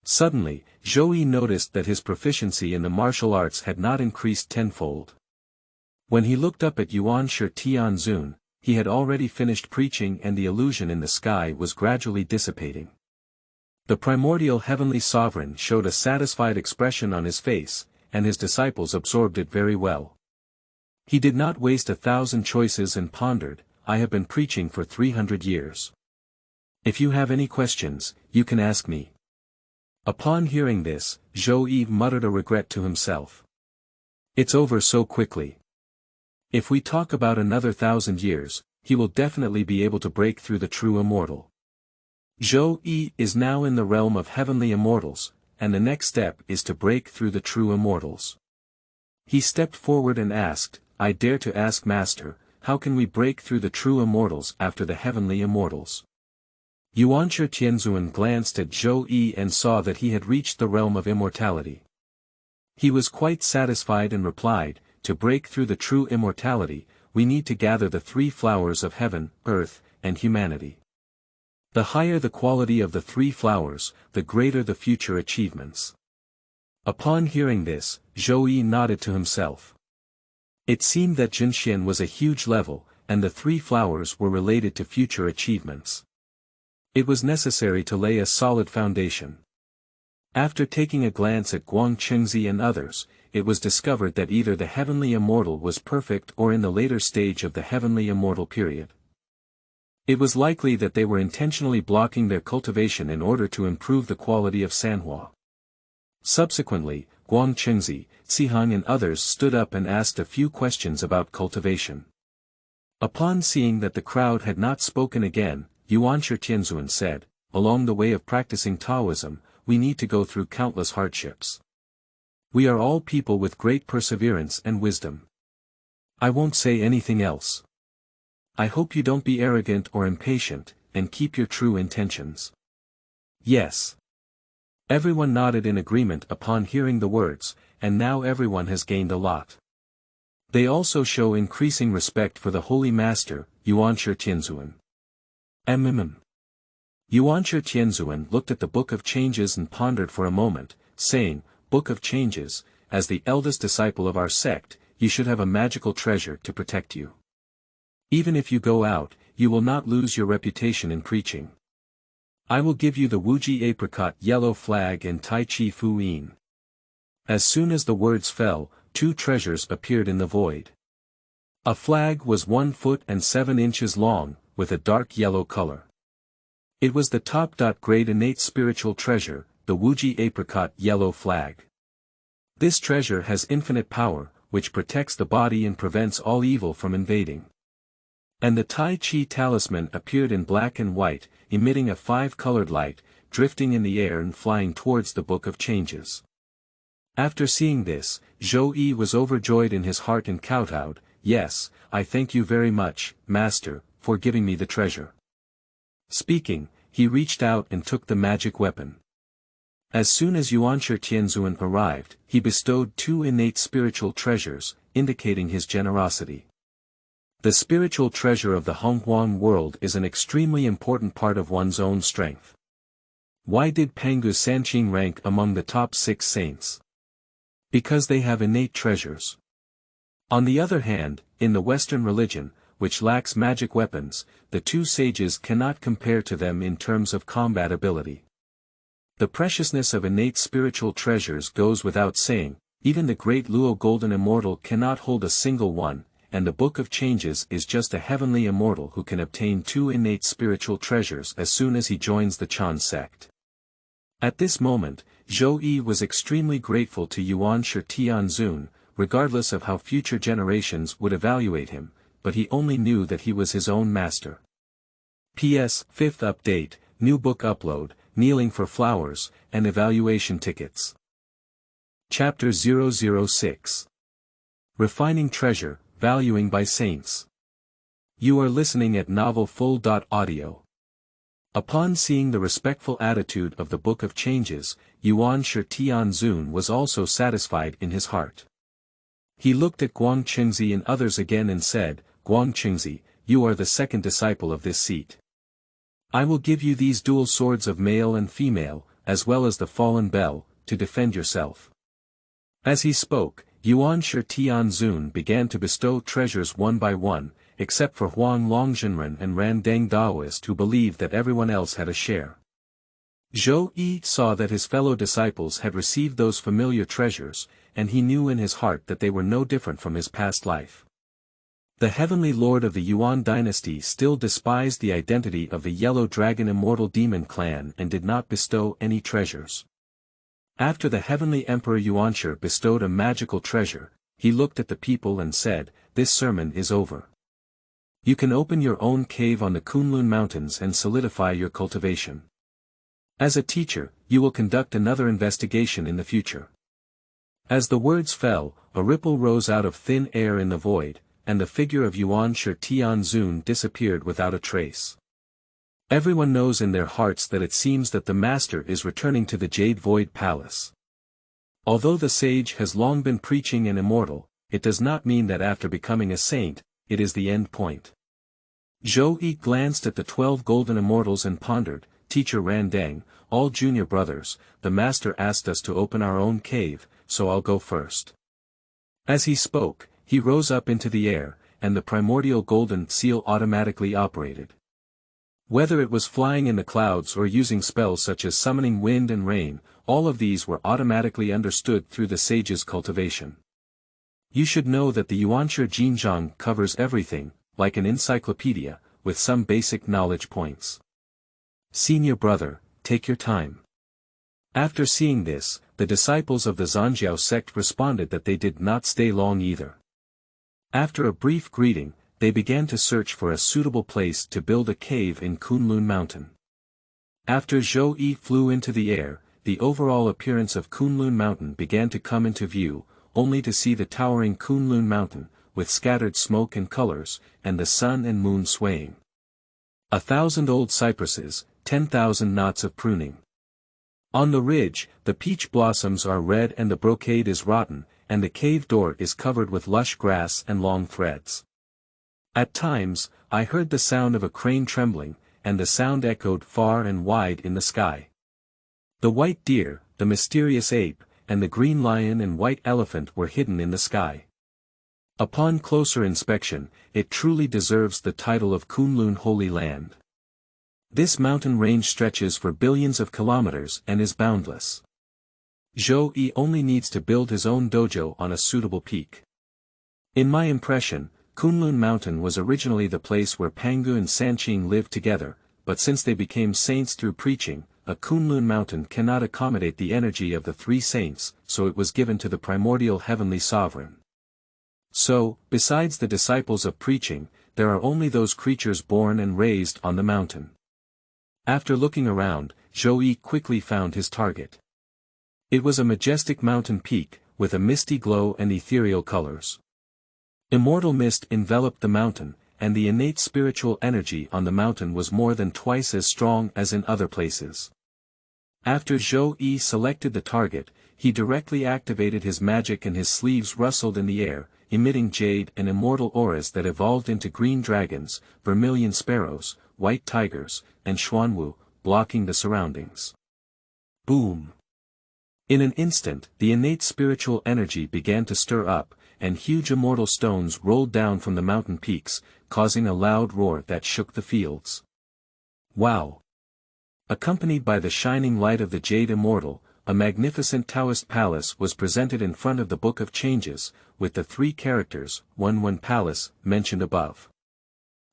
Suddenly, Zhou Yi noticed that his proficiency in the martial arts had not increased tenfold. When he looked up at Yuanshi Tianzun, he had already finished preaching and the illusion in the sky was gradually dissipating. The primordial heavenly sovereign showed a satisfied expression on his face, and his disciples absorbed it very well. He did not waste 1,000 choices and pondered, I have been preaching for 300 years. If you have any questions, you can ask me. Upon hearing this, Zhou Yi muttered a regret to himself. It's over so quickly. If we talk about another 1,000 years, he will definitely be able to break through the true immortal. Zhou Yi is now in the realm of heavenly immortals, and the next step is to break through the true immortals. He stepped forward and asked, I dare to ask Master, how can we break through the true immortals after the heavenly immortals? Yuanshi Tianzun glanced at Zhou Yi and saw that he had reached the realm of immortality. He was quite satisfied and replied, to break through the true immortality, we need to gather the three flowers of heaven, earth, and humanity. The higher the quality of the three flowers, the greater the future achievements. Upon hearing this, Zhou Yi nodded to himself. It seemed that Jinzhang was a huge level, and the three flowers were related to future achievements. It was necessary to lay a solid foundation. After taking a glance at Guangqingzi and others, it was discovered that either the heavenly immortal was perfect or in the later stage of the heavenly immortal period. It was likely that they were intentionally blocking their cultivation in order to improve the quality of sanhua. Subsequently, Guangqingzi, Xihang and others stood up and asked a few questions about cultivation. Upon seeing that the crowd had not spoken again, Yuanshi Tianzun said, along the way of practicing Taoism, we need to go through countless hardships. We are all people with great perseverance and wisdom. I won't say anything else. I hope you don't be arrogant or impatient, and keep your true intentions. Yes. Everyone nodded in agreement upon hearing the words, and now everyone has gained a lot. They also show increasing respect for the Holy Master, Yuanshi Tianzun. Yuanshi Tianzun looked at the Book of Changes and pondered for a moment, saying, Book of Changes, as the eldest disciple of our sect, you should have a magical treasure to protect you. Even if you go out, you will not lose your reputation in preaching. I will give you the Wuji apricot yellow flag and Tai Chi Fu Yin. As soon as the words fell, two treasures appeared in the void. A flag was 1 foot and 7 inches long, with a dark yellow color. It was the top-grade innate spiritual treasure, the Wuji apricot yellow flag. This treasure has infinite power, which protects the body and prevents all evil from invading. And the Tai Chi talisman appeared in black and white, emitting a 5-colored light, drifting in the air and flying towards the Book of Changes. After seeing this, Zhou Yi was overjoyed in his heart and kowtowed, Yes, I thank you very much, Master, for giving me the treasure. Speaking, he reached out and took the magic weapon. As soon as Yuanshi Tianzun arrived, he bestowed 2 innate spiritual treasures, indicating his generosity. The spiritual treasure of the Honghuang world is an extremely important part of one's own strength. Why did Pangu Sanqing rank among the top 6 saints? Because they have innate treasures. On the other hand, in the Western religion, which lacks magic weapons, the 2 sages cannot compare to them in terms of combat ability. The preciousness of innate spiritual treasures goes without saying, even the great Luo Golden Immortal cannot hold a single one, and the Book of Changes is just a heavenly immortal who can obtain 2 innate spiritual treasures as soon as he joins the Chan sect. At this moment, Zhou Yi was extremely grateful to Yuanshi Tianzun, regardless of how future generations would evaluate him, but he only knew that he was his own master. P.S. 5th update, new book upload, kneeling for flowers, and evaluation tickets. Chapter 006. Refining Treasure, Valuing by Saints. You are listening at novelfull.audio. Upon seeing the respectful attitude of the Book of Changes, Yuanshi Tianzun was also satisfied in his heart. He looked at Guangqingzi and others again and said, Guangqingzi, you are the second disciple of this seat. I will give you these dual swords of male and female, as well as the fallen bell, to defend yourself. As he spoke, Yuanshi Tianzun began to bestow treasures one by one, except for Huang Longzhenren and Randang Daoist who believed that everyone else had a share. Zhou Yi saw that his fellow disciples had received those familiar treasures, and he knew in his heart that they were no different from his past life. The Heavenly Lord of the Yuan dynasty still despised the identity of the Yellow Dragon Immortal Demon clan and did not bestow any treasures. After the Heavenly Emperor Yuanshi bestowed a magical treasure, he looked at the people and said, This sermon is over. You can open your own cave on the Kunlun Mountains and solidify your cultivation. As a teacher, you will conduct another investigation in the future. As the words fell, a ripple rose out of thin air in the void, and the figure of Yuanshi Tianzun disappeared without a trace. Everyone knows in their hearts that it seems that the master is returning to the Jade Void Palace. Although the sage has long been preaching an immortal, it does not mean that after becoming a saint, it is the end point. Zhou Yi glanced at the 12 golden immortals and pondered, Teacher Randang, all junior brothers, the master asked us to open our own cave, so I'll go first. As he spoke, he rose up into the air, and the primordial golden seal automatically operated. Whether it was flying in the clouds or using spells such as summoning wind and rain, all of these were automatically understood through the sage's cultivation. You should know that the Yuanshi Jinzhang covers everything, like an encyclopedia, with some basic knowledge points. Senior brother, take your time. After seeing this, the disciples of the Zhangjiao sect responded that they did not stay long either. After a brief greeting, they began to search for a suitable place to build a cave in Kunlun Mountain. After Zhou Yi flew into the air, the overall appearance of Kunlun Mountain began to come into view, only to see the towering Kunlun Mountain, with scattered smoke and colors, and the sun and moon swaying. 1,000 old cypresses, 10,000 knots of pruning. On the ridge, the peach blossoms are red and the brocade is rotten, and the cave door is covered with lush grass and long threads. At times, I heard the sound of a crane trembling, and the sound echoed far and wide in the sky. The white deer, the mysterious ape, and the green lion and white elephant were hidden in the sky. Upon closer inspection, it truly deserves the title of Kunlun Holy Land. This mountain range stretches for billions of kilometers and is boundless. Zhou Yi only needs to build his own dojo on a suitable peak. In my impression, Kunlun Mountain was originally the place where Pangu and Sanqing lived together, but since they became saints through preaching, a Kunlun Mountain cannot accommodate the energy of the 3 saints, so it was given to the primordial heavenly sovereign. So, besides the disciples of preaching, there are only those creatures born and raised on the mountain. After looking around, Zhou Yi quickly found his target. It was a majestic mountain peak, with a misty glow and ethereal colors. Immortal mist enveloped the mountain, and the innate spiritual energy on the mountain was more than twice as strong as in other places. After Zhou Yi selected the target, he directly activated his magic and his sleeves rustled in the air, emitting jade and immortal auras that evolved into green dragons, vermilion sparrows, white tigers, and xuanwu, blocking the surroundings. Boom! In an instant, the innate spiritual energy began to stir up, and huge immortal stones rolled down from the mountain peaks, causing a loud roar that shook the fields. Wow! Accompanied by the shining light of the Jade Immortal, a magnificent Taoist palace was presented in front of the Book of Changes, with the 3 characters, One Palace, mentioned above.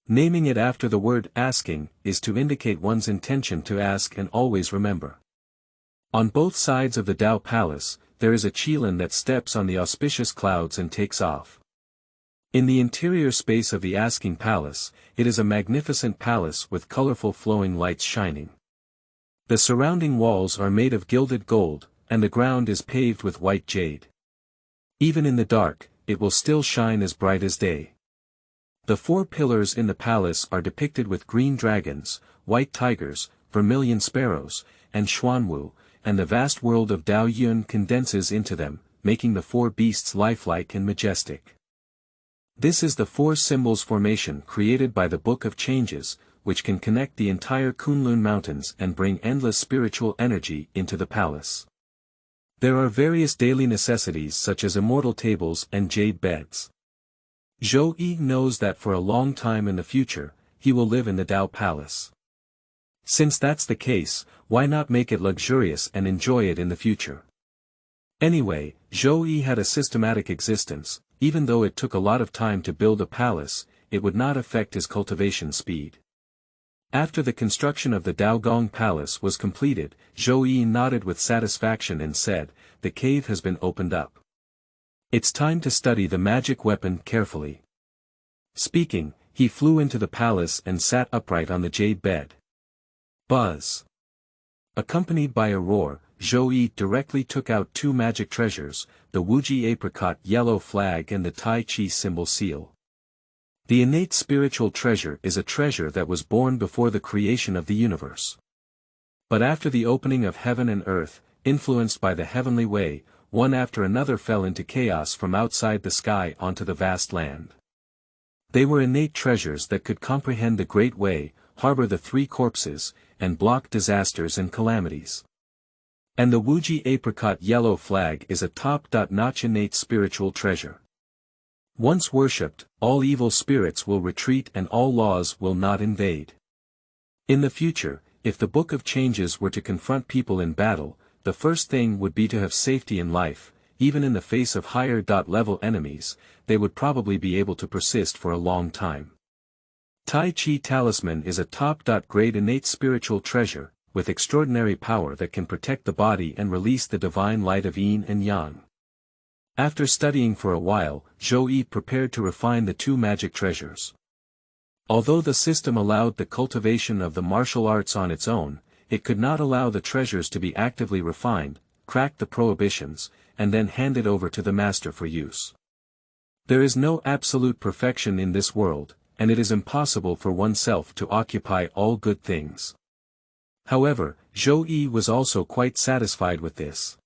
Naming it after the word asking is to indicate one's intention to ask and always remember. On both sides of the Dao Palace, there is a qilin that steps on the auspicious clouds and takes off. In the interior space of the Asking Palace, it is a magnificent palace with colorful flowing lights shining. The surrounding walls are made of gilded gold, and the ground is paved with white jade. Even in the dark, it will still shine as bright as day. The 4 pillars in the palace are depicted with green dragons, white tigers, vermilion sparrows, and xuanwu, and the vast world of Dao Yun condenses into them, making the 4 beasts lifelike and majestic. This is the 4 symbols formation created by the Book of Changes, which can connect the entire Kunlun Mountains and bring endless spiritual energy into the palace. There are various daily necessities such as immortal tables and jade beds. Zhou Yi knows that for a long time in the future, he will live in the Dao Palace. Since that's the case, why not make it luxurious and enjoy it in the future? Anyway, Zhou Yi had a systematic existence, even though it took a lot of time to build a palace, it would not affect his cultivation speed. After the construction of the Daogong Palace was completed, Zhou Yi nodded with satisfaction and said, "The cave has been opened up. It's time to study the magic weapon carefully." Speaking, He flew into the palace and sat upright on the jade bed. Buzz. Accompanied by a roar, Zhou Yi directly took out two magic treasures, the Wuxia apricot yellow flag and the Tai Chi symbol seal. The innate spiritual treasure is a treasure that was born before the creation of the universe. But after the opening of heaven and earth, influenced by the heavenly way, one after another fell into chaos from outside the sky onto the vast land. They were innate treasures that could comprehend the great way, harbor the three corpses, and block disasters and calamities. And the Wuxia apricot yellow flag is a top-notch innate spiritual treasure. Once worshipped, all evil spirits will retreat and all laws will not invade. In the future, if the Book of Changes were to confront people in battle, the first thing would be to have safety in life. Even in the face of higher-level enemies, they would probably be able to persist for a long time. Tai Chi Talisman is a top-grade innate spiritual treasure, with extraordinary power that can protect the body and release the divine light of yin and yang. After studying for a while, Zhou Yi prepared to refine the two magic treasures. Although the system allowed the cultivation of the martial arts on its own, it could not allow the treasures to be actively refined, crack the prohibitions, and then handed over to the master for use. There is no absolute perfection in this world, and it is impossible for oneself to occupy all good things. However, Zhou Yi was also quite satisfied with this.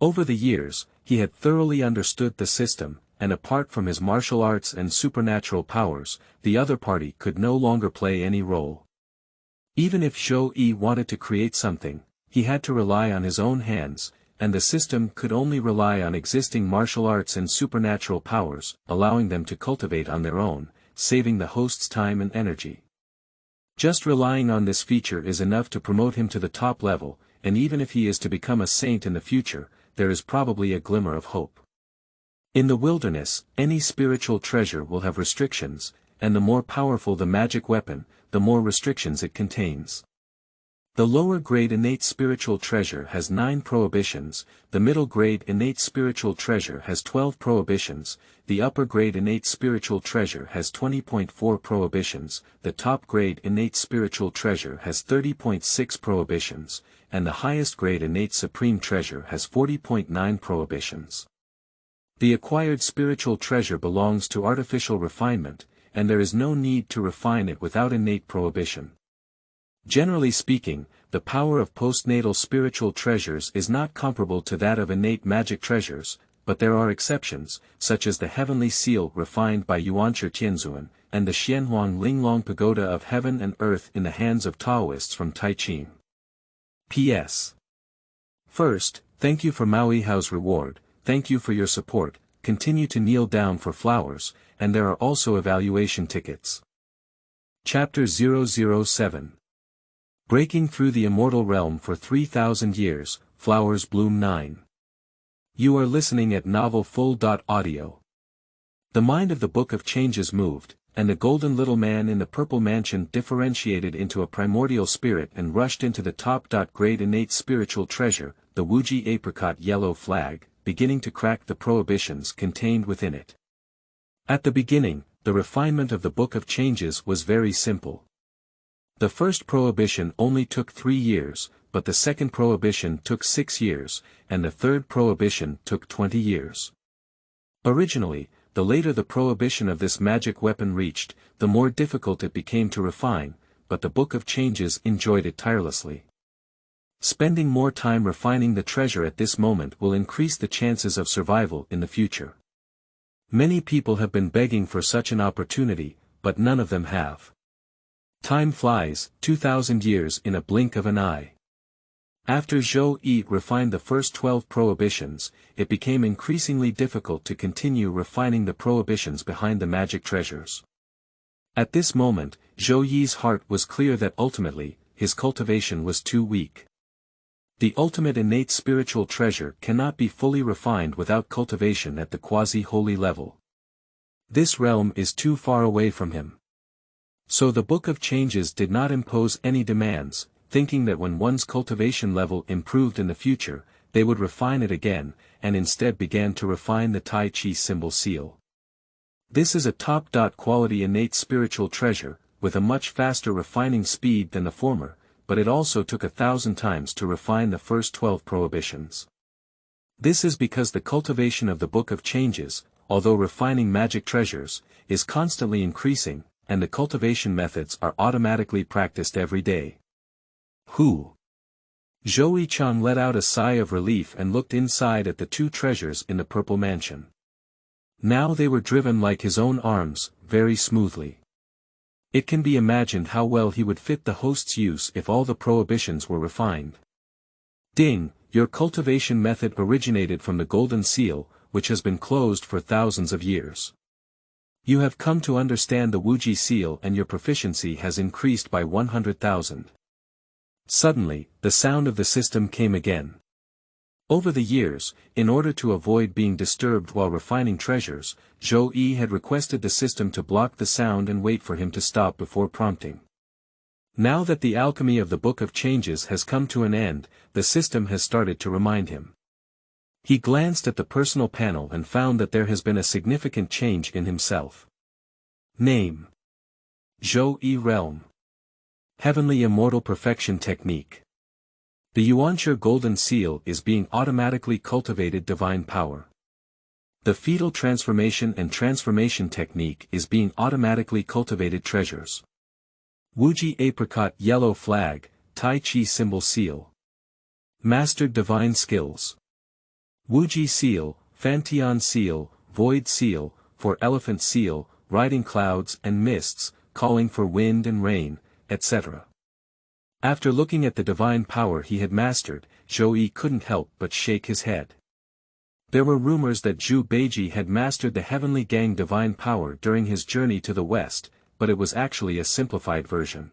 Over the years, he had thoroughly understood the system, and apart from his martial arts and supernatural powers, the other party could no longer play any role. Even if Zhou Yi wanted to create something, he had to rely on his own hands, and the system could only rely on existing martial arts and supernatural powers, allowing them to cultivate on their own, saving the host's time and energy. Just relying on this feature is enough to promote him to the top level, and even if he is to become a saint in the future, there is probably a glimmer of hope. In the wilderness, any spiritual treasure will have restrictions, and the more powerful the magic weapon, the more restrictions it contains. The lower grade innate spiritual treasure has 9 prohibitions, the middle grade innate spiritual treasure has 12 prohibitions, the upper grade innate spiritual treasure has 20.4 prohibitions, the top grade innate spiritual treasure has 30.6 prohibitions, and the highest grade innate supreme treasure has 40.9 prohibitions. The acquired spiritual treasure belongs to artificial refinement, and there is no need to refine it without innate prohibition. Generally speaking, the power of postnatal spiritual treasures is not comparable to that of innate magic treasures, but there are exceptions, such as the heavenly seal refined by Yuanshi Tianzun, and the Xianxia Linglong Pagoda of heaven and earth in the hands of Taoists from Taichung. P.S. First, thank you for Maui Hao's reward, thank you for your support, continue to kneel down for flowers, and there are also evaluation tickets. Chapter 007. Breaking Through the Immortal Realm for 3,000 Years, Flowers Bloom 9. You are listening at Novel Full.audio. The mind of the Book of Changes moved, and the golden little man in the purple mansion differentiated into a primordial spirit and rushed into the top-grade innate spiritual treasure, the Wuxia apricot yellow flag, beginning to crack the prohibitions contained within it. At the beginning, the refinement of the Book of Changes was very simple. The first prohibition only took 3 years, but the second prohibition took 6 years, and the third prohibition took 20 years. Originally, the later the prohibition of this magic weapon reached, the more difficult it became to refine, but the Book of Changes enjoyed it tirelessly. Spending more time refining the treasure at this moment will increase the chances of survival in the future. Many people have been begging for such an opportunity, but none of them have. Time flies, 2,000 years in a blink of an eye. After Zhou Yi refined the first 12 prohibitions, it became increasingly difficult to continue refining the prohibitions behind the magic treasures. At this moment, Zhou Yi's heart was clear that ultimately, his cultivation was too weak. The ultimate innate spiritual treasure cannot be fully refined without cultivation at the quasi-holy level. This realm is too far away from him. So the Book of Changes did not impose any demands, thinking that when one's cultivation level improved in the future, they would refine it again, and instead began to refine the Tai Chi symbol seal. This is a top-quality innate spiritual treasure, with a much faster refining speed than the former, but it also took 1,000 times to refine the first 12 prohibitions. This is because the cultivation of the Book of Changes, although refining magic treasures, is constantly increasing, and the cultivation methods are automatically practiced every day. Zhou Yi let out a sigh of relief and looked inside at the 2 treasures in the purple mansion. Now they were driven like his own arms, very smoothly. It can be imagined how well he would fit the host's use if all the prohibitions were refined. Ding, your cultivation method originated from the golden seal, which has been closed for thousands of years. You have come to understand the Wuji seal and your proficiency has increased by 100,000. Suddenly, the sound of the system came again. Over the years, in order to avoid being disturbed while refining treasures, Zhou Yi had requested the system to block the sound and wait for him to stop before prompting. Now that the alchemy of the Book of Changes has come to an end, the system has started to remind him. He glanced at the personal panel and found that there has been a significant change in himself. Name: Zhou Yi Realm. Heavenly Immortal Perfection Technique. The Yuanshi Golden Seal is being automatically cultivated divine power. The Fetal Transformation and Transformation Technique is being automatically cultivated treasures. Wuji Apricot Yellow Flag, Tai Chi Symbol Seal. Mastered Divine Skills. Wuji Seal, Fantian Seal, Void Seal, for Elephant Seal, Riding Clouds and Mists, Calling for Wind and Rain, etc. After looking at the divine power he had mastered, Zhou Yi couldn't help but shake his head. There were rumors that Zhu Beiji had mastered the Heavenly Gang divine power during his journey to the west, but it was actually a simplified version.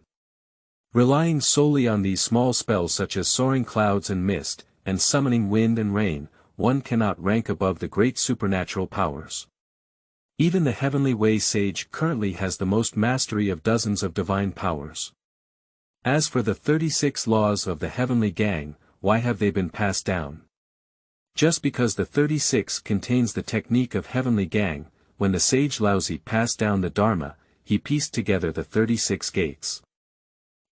Relying solely on these small spells such as soaring clouds and mist, and summoning wind and rain, one cannot rank above the great supernatural powers. Even the Heavenly Way sage currently has the most mastery of dozens of divine powers. As for the 36 laws of the Heavenly Gang, why have they been passed down? Just because the 36 contains the technique of Heavenly Gang, when the sage Laozi passed down the Dharma, he pieced together the 36 gates.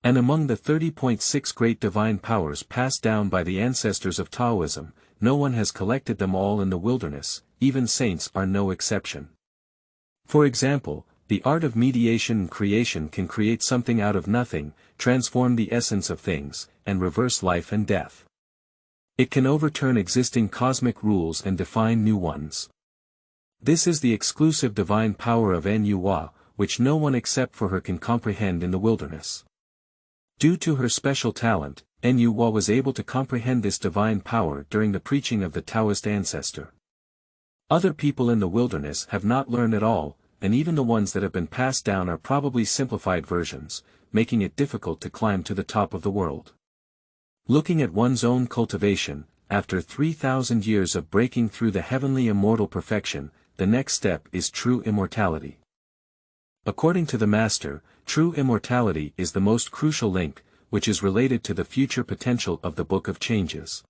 And among the 30.6 great divine powers passed down by the ancestors of Taoism, no one has collected them all in the wilderness, even saints are no exception. For example, the art of mediation and creation can create something out of nothing, transform the essence of things, and reverse life and death. It can overturn existing cosmic rules and define new ones. This is the exclusive divine power of Nuwa, which no one except for her can comprehend in the wilderness. Due to her special talent, Nuwa was able to comprehend this divine power during the preaching of the Taoist ancestor. Other people in the wilderness have not learned at all, and even the ones that have been passed down are probably simplified versions, making it difficult to climb to the top of the world. Looking at one's own cultivation, after 3,000 years of breaking through the heavenly immortal perfection, the next step is true immortality. According to the Master, true immortality is the most crucial link, which is related to the future potential of the Book of Changes.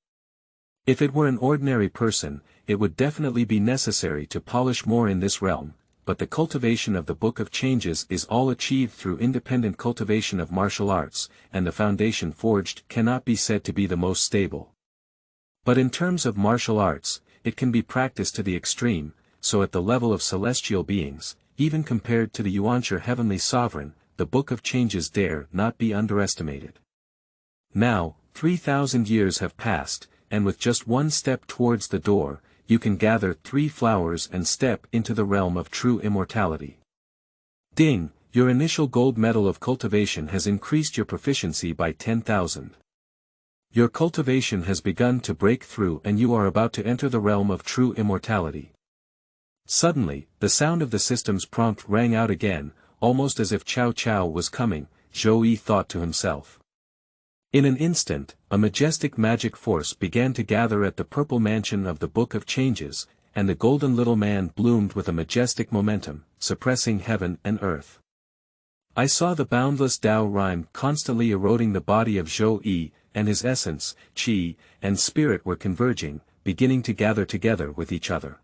If it were an ordinary person, it would definitely be necessary to polish more in this realm, but the cultivation of the Book of Changes is all achieved through independent cultivation of martial arts, and the foundation forged cannot be said to be the most stable. But in terms of martial arts, it can be practiced to the extreme, so at the level of celestial beings, even compared to the Yuanshi Heavenly Sovereign, the Book of Changes dare not be underestimated. Now, 3,000 years have passed, and with just one step towards the door, you can gather 3 flowers and step into the realm of true immortality. Ding, your initial gold medal of cultivation has increased your proficiency by 10,000. Your cultivation has begun to break through and you are about to enter the realm of true immortality. Suddenly, the sound of the system's prompt rang out again, almost as if Cao Cao was coming, Zhou Yi thought to himself. In an instant, a majestic magic force began to gather at the purple mansion of the Book of Changes, and the golden little man bloomed with a majestic momentum, suppressing heaven and earth. I saw the boundless Tao rhyme constantly eroding the body of Zhou Yi, and his essence, qi, and spirit were converging, beginning to gather together with each other.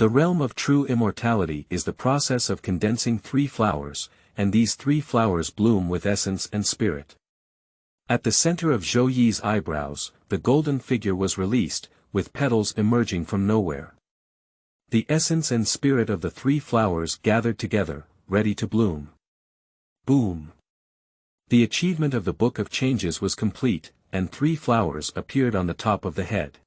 The realm of true immortality is the process of condensing three flowers, and these three flowers bloom with essence and spirit. At the center of Zhou Yi's eyebrows, the golden figure was released, with petals emerging from nowhere. The essence and spirit of the three flowers gathered together, ready to bloom. Boom! The achievement of the Book of Changes was complete, and three flowers appeared on the top of the head.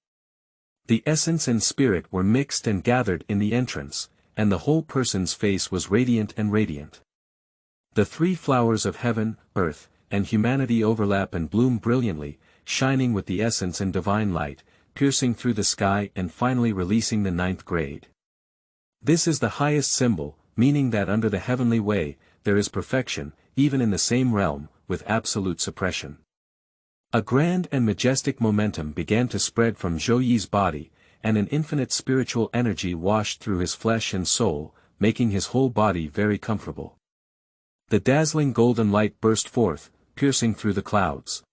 The essence and spirit were mixed and gathered in the entrance, and the whole person's face was radiant and radiant. The three flowers of heaven, earth, and humanity overlap and bloom brilliantly, shining with the essence and divine light, piercing through the sky and finally releasing the ninth grade. This is the highest symbol, meaning that under the heavenly way, there is perfection, even in the same realm, with absolute suppression. A grand and majestic momentum began to spread from Zhou Yi's body, and an infinite spiritual energy washed through his flesh and soul, making his whole body very comfortable. The dazzling golden light burst forth, piercing through the clouds.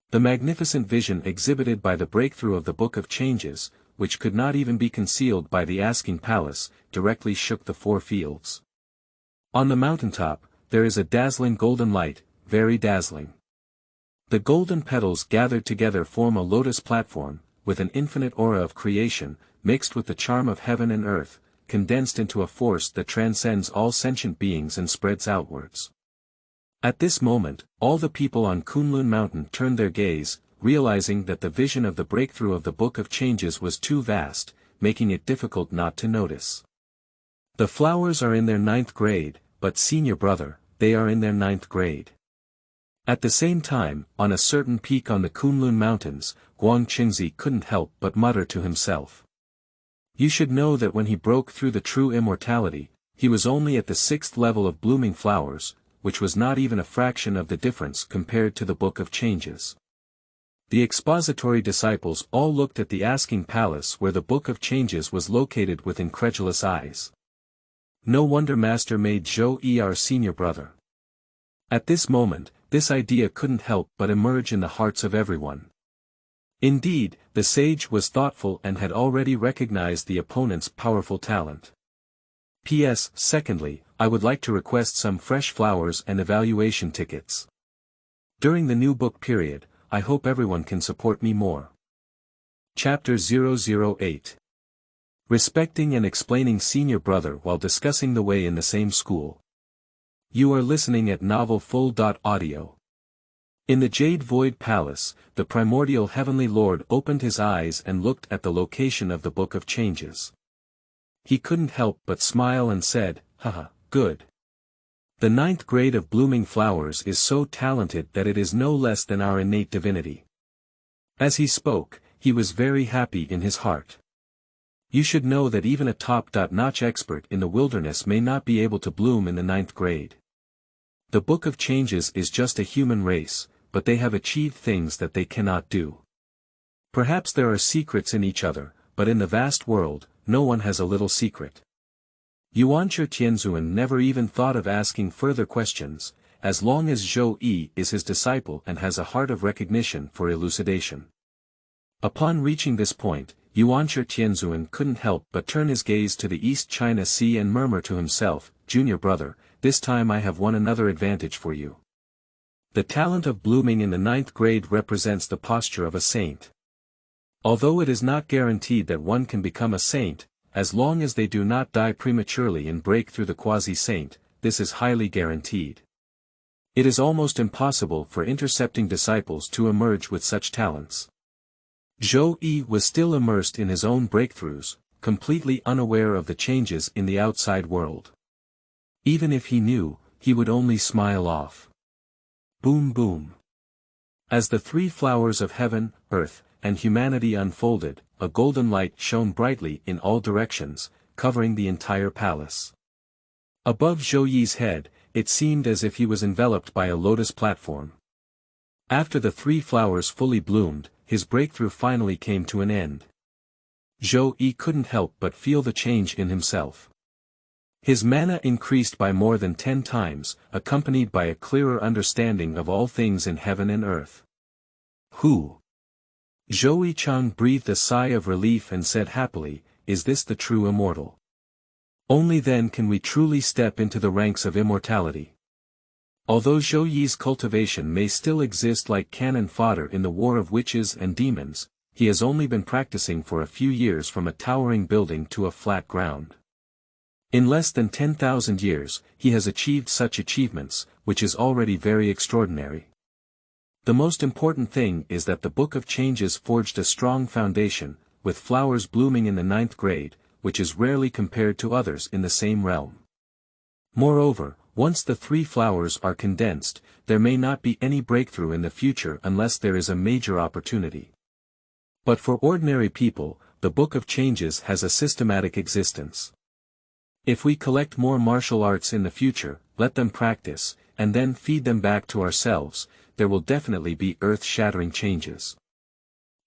The magnificent vision exhibited by the breakthrough of the Book of Changes, which could not even be concealed by the asking palace, directly shook the four fields. On the mountaintop, there is a dazzling golden light, very dazzling. The golden petals gathered together form a lotus platform, with an infinite aura of creation, mixed with the charm of heaven and earth, condensed into a force that transcends all sentient beings and spreads outwards. At this moment, all the people on Kunlun Mountain turned their gaze, realizing that the vision of the breakthrough of the Book of Changes was too vast, making it difficult not to notice. The flowers are in their ninth grade, but senior brother, they are in their ninth grade. At the same time, on a certain peak on the Kunlun Mountains, Guangqingzi couldn't help but mutter to himself. You should know that when he broke through the true immortality, he was only at the sixth level of blooming flowers, which was not even a fraction of the difference compared to the Book of Changes. The expository disciples all looked at the asking palace where the Book of Changes was located with incredulous eyes. No wonder Master made Zhou Yi our senior brother. At this moment, this idea couldn't help but emerge in the hearts of everyone. Indeed, the sage was thoughtful and had already recognized the opponent's powerful talent. P.S. Secondly, I would like to request some fresh flowers and evaluation tickets. During the new book period, I hope everyone can support me more. Chapter 008. Respecting and explaining senior brother while discussing the way in the same school. You are listening at novelfull.audio. In the Jade Void Palace, the primordial Heavenly Lord opened his eyes and looked at the location of the Book of Changes. He couldn't help but smile and said, "Haha, good. The ninth grade of blooming flowers is so talented that it is no less than our innate divinity." As he spoke, he was very happy in his heart. You should know that even a top-notch expert in the wilderness may not be able to bloom in the ninth grade. The Book of Changes is just a human race, but they have achieved things that they cannot do. Perhaps there are secrets in each other, but in the vast world, no one has a little secret. Yuanshi Tianzun never even thought of asking further questions, as long as Zhou Yi is his disciple and has a heart of recognition for elucidation. Upon reaching this point, Yuanshi Tianzun couldn't help but turn his gaze to the East China Sea and murmur to himself, "Junior brother, this time I have won another advantage for you." The talent of blooming in the ninth grade represents the posture of a saint. Although it is not guaranteed that one can become a saint, as long as they do not die prematurely and break through the quasi-saint, this is highly guaranteed. It is almost impossible for intercepting disciples to emerge with such talents. Zhou Yi was still immersed in his own breakthroughs, completely unaware of the changes in the outside world. Even if he knew, he would only smile off. Boom boom. As the three flowers of heaven, earth, and humanity unfolded, a golden light shone brightly in all directions, covering the entire palace. Above Zhou Yi's head, it seemed as if he was enveloped by a lotus platform. After the three flowers fully bloomed, his breakthrough finally came to an end. Zhou Yi couldn't help but feel the change in himself. His mana increased by more than 10 times, accompanied by a clearer understanding of all things in heaven and earth. Zhou Yi Chang breathed a sigh of relief and said happily, is this the true immortal? Only then can we truly step into the ranks of immortality. Although Zhou Yi's cultivation may still exist like cannon fodder in the war of witches and demons, he has only been practicing for a few years from a towering building to a flat ground. In less than 10,000 years, he has achieved such achievements, which is already very extraordinary. The most important thing is that the Book of Changes forged a strong foundation, with flowers blooming in the 9th grade, which is rarely compared to others in the same realm. Moreover, once the 3 flowers are condensed, there may not be any breakthrough in the future unless there is a major opportunity. But for ordinary people, the Book of Changes has a systematic existence. If we collect more martial arts in the future, let them practice, and then feed them back to ourselves, there will definitely be earth-shattering changes.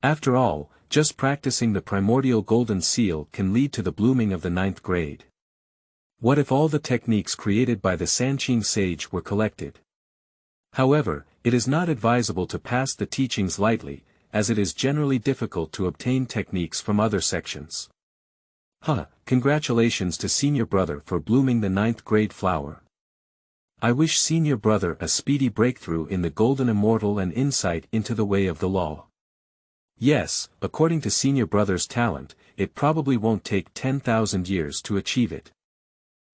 After all, just practicing the primordial golden seal can lead to the blooming of the 9th grade. What if all the techniques created by the Sanqing sage were collected? However, it is not advisable to pass the teachings lightly, as it is generally difficult to obtain techniques from other sections. Congratulations to senior brother for blooming the 9th grade flower. I wish senior brother a speedy breakthrough in the golden immortal and insight into the way of the law. Yes, according to senior brother's talent, it probably won't take 10,000 years to achieve it.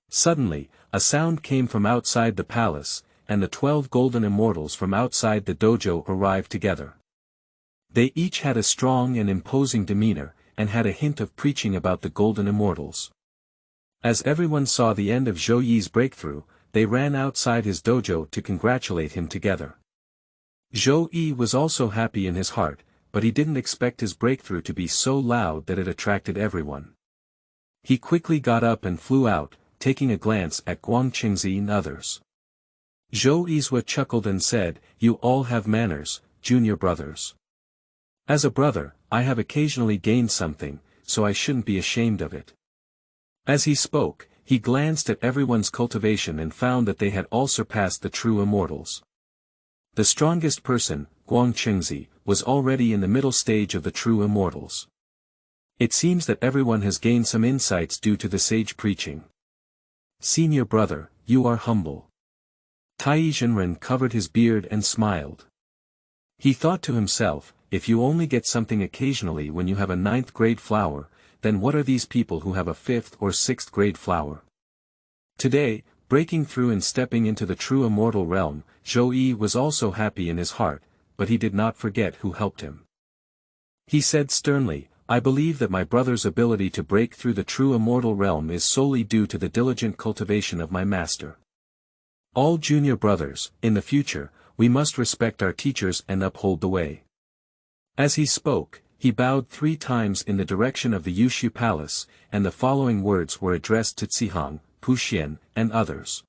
Suddenly, a sound came from outside the palace, and the 12 golden immortals from outside the dojo arrived together. They each had a strong and imposing demeanor, and had a hint of preaching about the golden immortals. As everyone saw the end of Zhou Yi's breakthrough, they ran outside his dojo to congratulate him together. Zhou Yi was also happy in his heart, but he didn't expect his breakthrough to be so loud that it attracted everyone. He quickly got up and flew out, taking a glance at Guangqingzi and others. Zhou Yizhua chuckled and said, "You all have manners, junior brothers. As a brother, I have occasionally gained something, so I shouldn't be ashamed of it." As he spoke, he glanced at everyone's cultivation and found that they had all surpassed the true immortals. The strongest person, Guangqingzi, was already in the middle stage of the true immortals. It seems that everyone has gained some insights due to the sage preaching. Senior brother, you are humble. Tai Zhenren covered his beard and smiled. He thought to himself, if you only get something occasionally when you have a 9th grade flower, then what are these people who have a 5th or 6th grade flower? Today, breaking through and stepping into the true immortal realm, Zhou Yi was also happy in his heart, but he did not forget who helped him. He said sternly, "I believe that my brother's ability to break through the true immortal realm is solely due to the diligent cultivation of my master. All junior brothers, in the future, we must respect our teachers and uphold the way." As he spoke, he bowed 3 times in the direction of the Yushu Palace, and the following words were addressed to Zihang, Puxian, and others.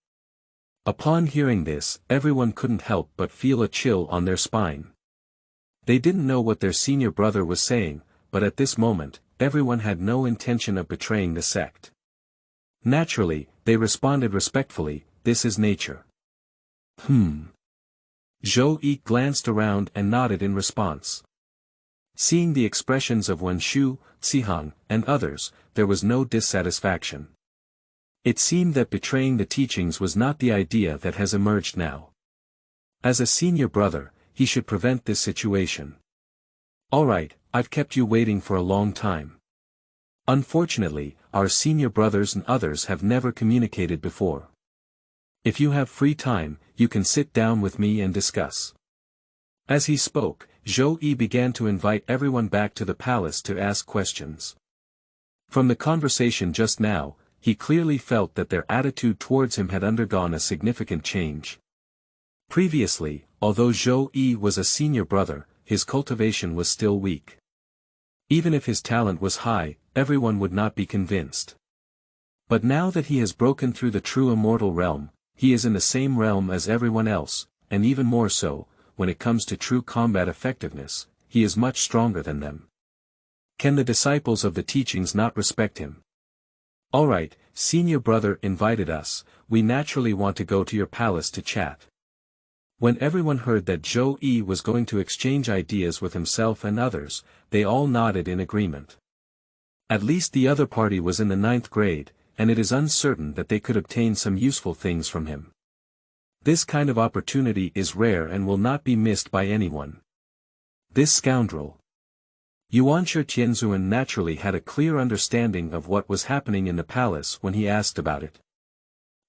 Upon hearing this, everyone couldn't help but feel a chill on their spine. They didn't know what their senior brother was saying, but at this moment, everyone had no intention of betraying the sect. Naturally, they responded respectfully, "This is nature." Zhou Yi glanced around and nodded in response. Seeing the expressions of Wenshu, Zihang, and others, there was no dissatisfaction. It seemed that betraying the teachings was not the idea that has emerged now. As a senior brother, he should prevent this situation. "Alright, I've kept you waiting for a long time. Unfortunately, our senior brothers and others have never communicated before. If you have free time, you can sit down with me and discuss." As he spoke, Zhou Yi began to invite everyone back to the palace to ask questions. From the conversation just now, he clearly felt that their attitude towards him had undergone a significant change. Previously, although Zhou Yi was a senior brother, his cultivation was still weak. Even if his talent was high, everyone would not be convinced. But now that he has broken through the true immortal realm, he is in the same realm as everyone else, and even more so, when it comes to true combat effectiveness, he is much stronger than them. Can the disciples of the teachings not respect him? "Alright, senior brother invited us, we naturally want to go to your palace to chat." When everyone heard that Zhou Yi was going to exchange ideas with himself and others, they all nodded in agreement. At least the other party was in the 9th grade, and it is uncertain that they could obtain some useful things from him. This kind of opportunity is rare and will not be missed by anyone. This scoundrel. Yuanshi Tianzun naturally had a clear understanding of what was happening in the palace when he asked about it.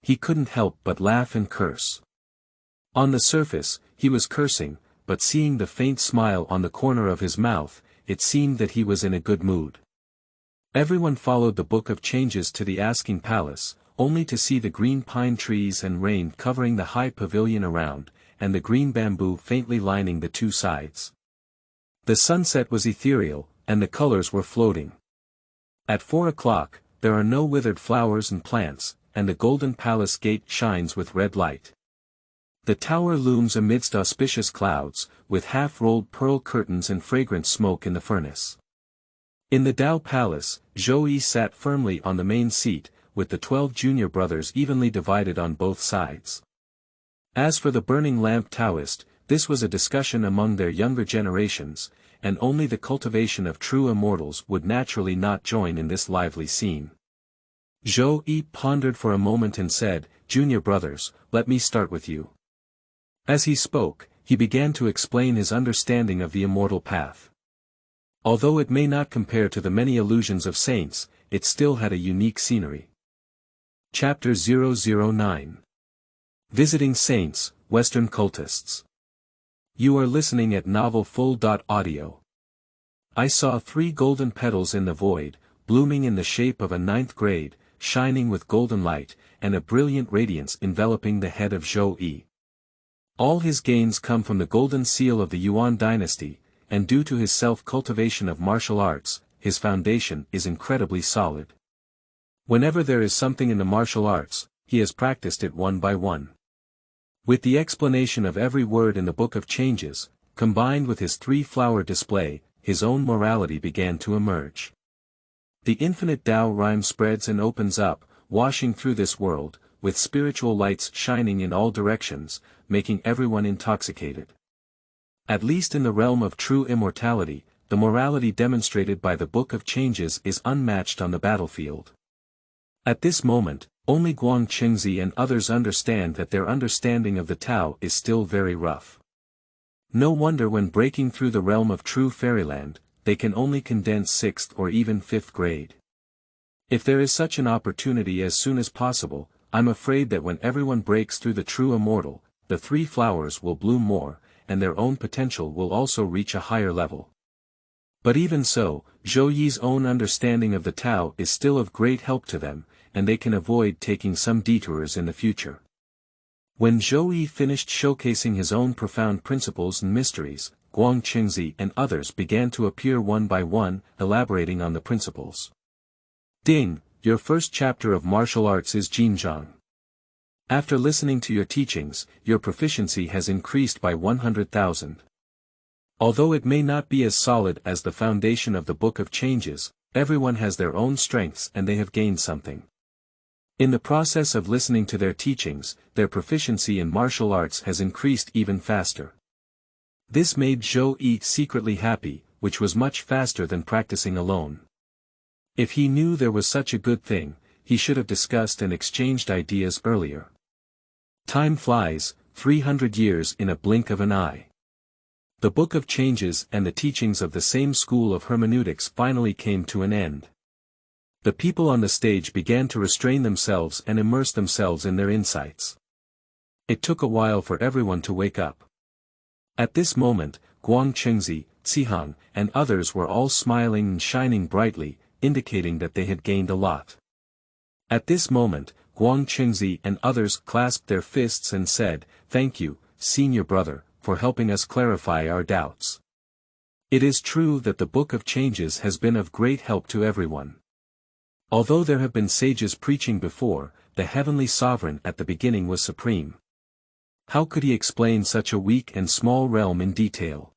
He couldn't help but laugh and curse. On the surface, he was cursing, but seeing the faint smile on the corner of his mouth, it seemed that he was in a good mood. Everyone followed the Book of Changes to the asking palace, only to see the green pine trees and rain covering the high pavilion around, and the green bamboo faintly lining the two sides. The sunset was ethereal, and the colors were floating. At 4 o'clock, there are no withered flowers and plants, and the golden palace gate shines with red light. The tower looms amidst auspicious clouds, with half-rolled pearl curtains and fragrant smoke in the furnace. In the Dao Palace, Zhou Yi sat firmly on the main seat, with the 12 junior brothers evenly divided on both sides. As for the burning lamp Taoist, this was a discussion among their younger generations, and only the cultivation of true immortals would naturally not join in this lively scene. Zhou Yi pondered for a moment and said, "Junior brothers, let me start with you." As he spoke, he began to explain his understanding of the immortal path. Although it may not compare to the many illusions of saints, it still had a unique scenery. Chapter 009. Visiting Saints, Western Cultists. You are listening at novelfull.audio. I saw 3 golden petals in the void, blooming in the shape of a 9th grade, shining with golden light, and a brilliant radiance enveloping the head of Zhou Yi. All his gains come from the golden seal of the Yuan dynasty, and due to his self-cultivation of martial arts, his foundation is incredibly solid. Whenever there is something in the martial arts, he has practiced it one by one. With the explanation of every word in the Book of Changes, combined with his 3-flower display, his own morality began to emerge. The infinite Tao rhyme spreads and opens up, washing through this world, with spiritual lights shining in all directions, making everyone intoxicated. At least in the realm of true immortality, the morality demonstrated by the Book of Changes is unmatched on the battlefield. At this moment, only Guang Qingzi and others understand that their understanding of the Tao is still very rough. No wonder when breaking through the realm of true fairyland, they can only condense 6th or even 5th grade. If there is such an opportunity as soon as possible, I'm afraid that when everyone breaks through the true immortal, the 3 flowers will bloom more, and their own potential will also reach a higher level. But even so, Zhou Yi's own understanding of the Tao is still of great help to them, and they can avoid taking some detours in the future. When Zhou Yi finished showcasing his own profound principles and mysteries, Guang Qingzi and others began to appear one by one, elaborating on the principles. Ding, your first chapter of martial arts is Jinzhang. After listening to your teachings, your proficiency has increased by 100,000. Although it may not be as solid as the foundation of the Book of Changes, everyone has their own strengths and they have gained something. In the process of listening to their teachings, their proficiency in martial arts has increased even faster. This made Zhou Yi secretly happy, which was much faster than practicing alone. If he knew there was such a good thing, he should have discussed and exchanged ideas earlier. Time flies, 300 years in a blink of an eye. The Book of Changes and the teachings of the same school of hermeneutics finally came to an end. The people on the stage began to restrain themselves and immerse themselves in their insights. It took a while for everyone to wake up. At this moment, Guang Qingzi, Cihang, and others were all smiling and shining brightly, indicating that they had gained a lot. At this moment, Guang Qingzi and others clasped their fists and said, "Thank you, senior brother, for helping us clarify our doubts." It is true that the Book of Changes has been of great help to everyone. Although there have been sages preaching before, the Heavenly Sovereign at the beginning was supreme. How could he explain such a weak and small realm in detail?